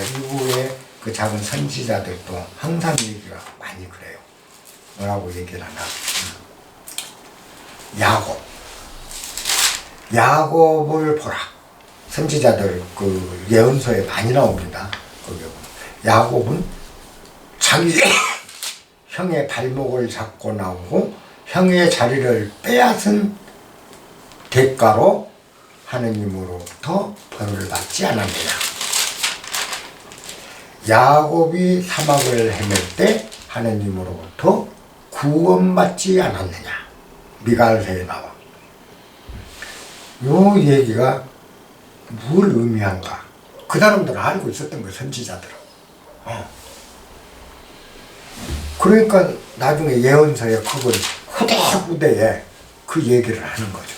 이후에 그 작은 선지자들도 항상 얘기가 많이 그래요. 뭐라고 얘기를 하나. 야곱을 보라. 선지자들 그 예언서에 많이 나옵니다. 야곱은 자기 형의 발목을 잡고 나오고 형의 자리를 빼앗은 대가로 하느님으로부터 벌을 받지 않았느냐. 야곱이 사막을 헤맬 때 하느님으로부터 구원받지 않았느냐. 미가서에 나와. 요 얘기가 뭘 의미한가. 그 사람들은 알고 있었던 거예요. 선지자들은. 그러니까 나중에 예언서에 그걸 후대에 그 얘기를 하는 거죠.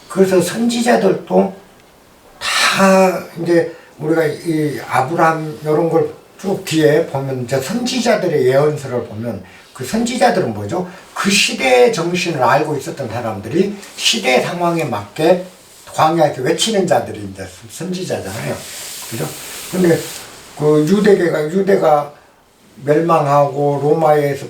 그래서 선지자들도 다 이제 우리가 이 아브라함 이런 걸 쭉 뒤에 보면 이제 선지자들의 예언서를 보면 그 선지자들은 뭐죠? 그 시대의 정신을 알고 있었던 사람들이 시대 상황에 맞게 광야에서 외치는 자들이 이제 선지자잖아요. 그죠? 근데 그 유대가 멸망하고 로마에서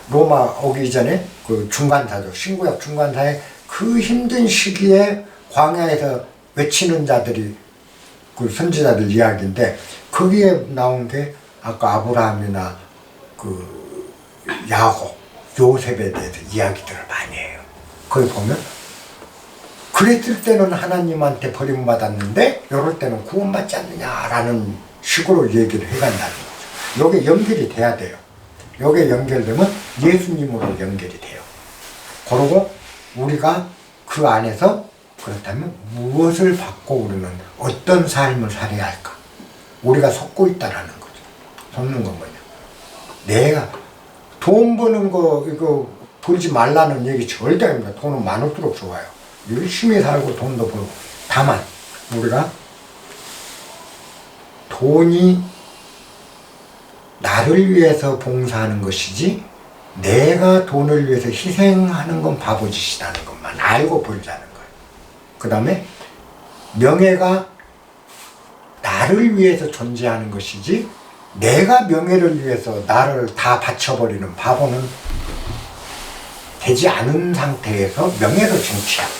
로마 오기 전에 그 중간사죠. 신구약 중간사에 그 힘든 시기에 광야에서 외치는 자들이 그 선지자들 이야기인데 거기에 나온 게 아까 아브라함이나 그 야곱, 요셉에 대해서 이야기들을 많이 해요. 거기 보면 그랬을 때는 하나님한테 버림받았는데 이럴 때는 구원받지 않느냐라는 식으로 얘기를 해간다는 거죠. 이게 연결이 돼야 돼요. 이게 연결되면 예수님으로 연결이 돼요. 그러고 우리가 그 안에서 그렇다면 무엇을 받고 우리는 어떤 삶을 살아야 할까? 우리가 속고 있다라는 거죠. 속는 건 뭐냐? 내가 돈 버는 거 이거 벌지 말라는 얘기 절대 아닙니다. 돈은 많을수록 좋아요. 열심히 살고 돈도 벌고. 다만 우리가 돈이 나를 위해서 봉사하는 것이지 내가 돈을 위해서 희생하는 건 바보짓이라는 것만 알고 벌자는 거예요. 그 다음에 명예가 나를 위해서 존재하는 것이지 내가 명예를 위해서 나를 다 바쳐버리는 바보는 되지 않은 상태에서 명예를 쟁취하고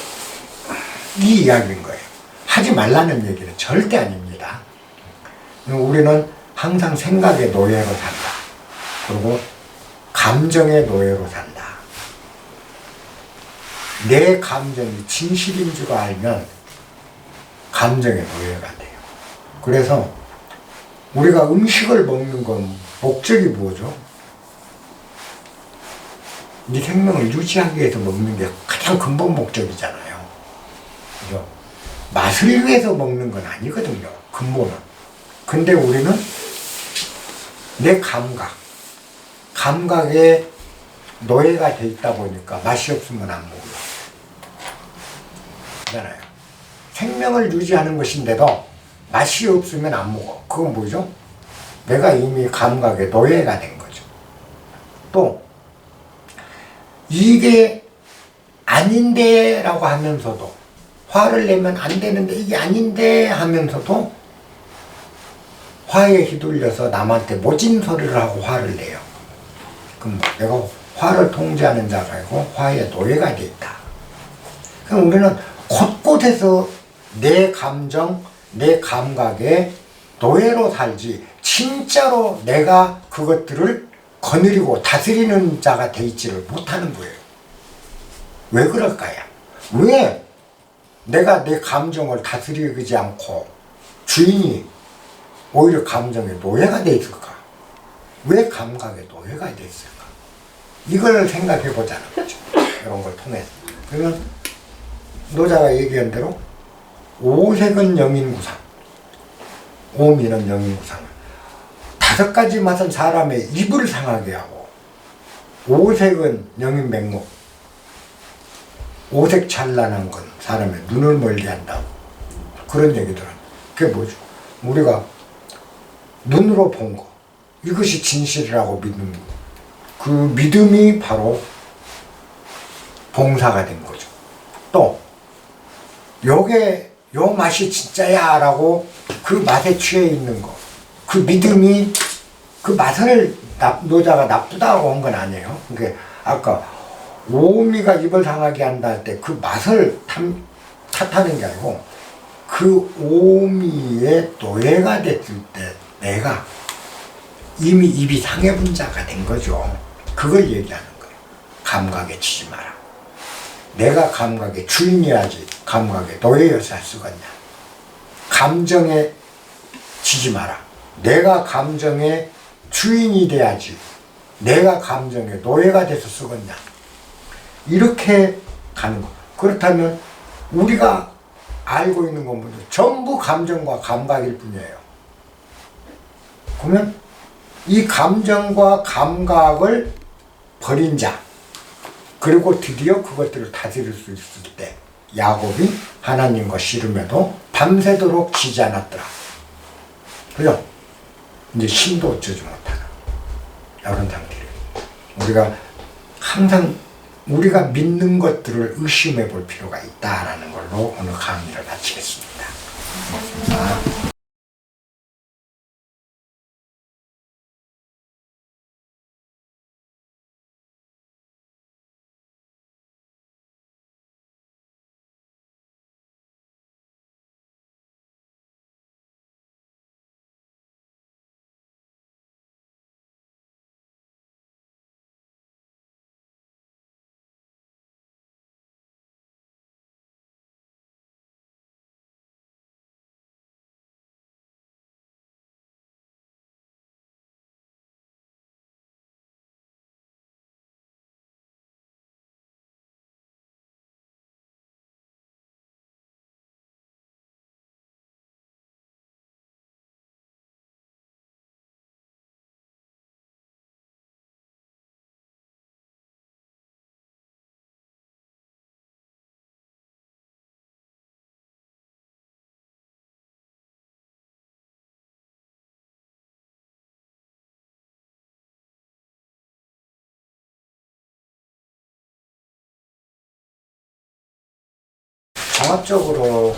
이 이야기인 거예요. 하지 말라는 얘기는 절대 아닙니다. 우리는 항상 생각의 노예로 산다. 그리고 감정의 노예로 산다. 내 감정이 진실인 줄 알면 감정의 노예가 돼요. 그래서 우리가 음식을 먹는 건 목적이 뭐죠? 네 생명을 유지하기 위해서 먹는 게 가장 근본 목적이잖아요. 그죠? 맛을 위해서 먹는 건 아니거든요. 근본은. 근데 우리는 내 감각에 노예가 돼 있다 보니까 맛이 없으면 안 먹어요. 그렇잖아요. 생명을 유지하는 것인데도 맛이 없으면 안 먹어. 그건 뭐죠? 내가 이미 감각의 노예가 된 거죠. 또 이게 아닌데 라고 하면서도, 화를 내면 안 되는데 이게 아닌데 하면서도 화에 휘둘려서 남한테 모진 소리를 하고 화를 내요. 그럼 내가 화를 통제하는 자가 아니고 화의 노예가 돼 있다. 그럼 우리는 곳곳에서 내 감정, 내 감각에 노예로 살지 진짜로 내가 그것들을 거느리고 다스리는 자가 돼 있지를 못하는 거예요. 왜 그럴까요? 왜 내가 내 감정을 다스리지 않고 주인이 오히려 감정의 노예가 돼 있을까? 왜 감각의 노예가 돼 있을까? 이걸 생각해 보자는 거죠. 이런 걸 통해서. 그러면 노자가 얘기한 대로 오색은 영인구상, 오미는 영인구상. 5가지 맛은 사람의 입을 상하게 하고, 오색은 영인맹목, 오색 찬란한 건 사람의 눈을 멀게 한다고, 그런 얘기들 합니다. 그게 뭐죠? 우리가 눈으로 본 거, 이것이 진실이라고 믿는 거, 그 믿음이 바로 봉사가 된 거죠. 또 요게 요 맛이 진짜야 라고 그 맛에 취해 있는 거, 그 믿음이, 그 맛을 노자가 나쁘다고 한 건 아니에요. 그러니까 아까 오미가 입을 상하게 한다 할 때 그 맛을 탓하는 게 아니고, 그 오미의 노예가 됐을 때 내가 이미 입이 상해본 자가 된 거죠. 그걸 얘기하는 거예요. 감각에 치지 마라. 내가 감각의 주인이야지 감각의 노예여서 쓰겠냐. 감정에 치지 마라. 내가 감정의 주인이 돼야지 내가 감정의 노예가 돼서 쓰겠냐. 이렇게 가는 거. 그렇다면 우리가 알고 있는 건 뭐죠? 전부 감정과 감각일 뿐이에요. 그러면 이 감정과 감각을 버린 자, 그리고 드디어 그것들을 다스릴 수 있을 때 야곱이 하나님과 씨름에도 밤새도록 지지 않았더라. 그죠? 이제 힘도 어쩌지 못하는 이런 상태를 우리가 항상 우리가 믿는 것들을 의심해 볼 필요가 있다라는 걸로 오늘 강의를 마치겠습니다. 고맙습니다. 종합적으로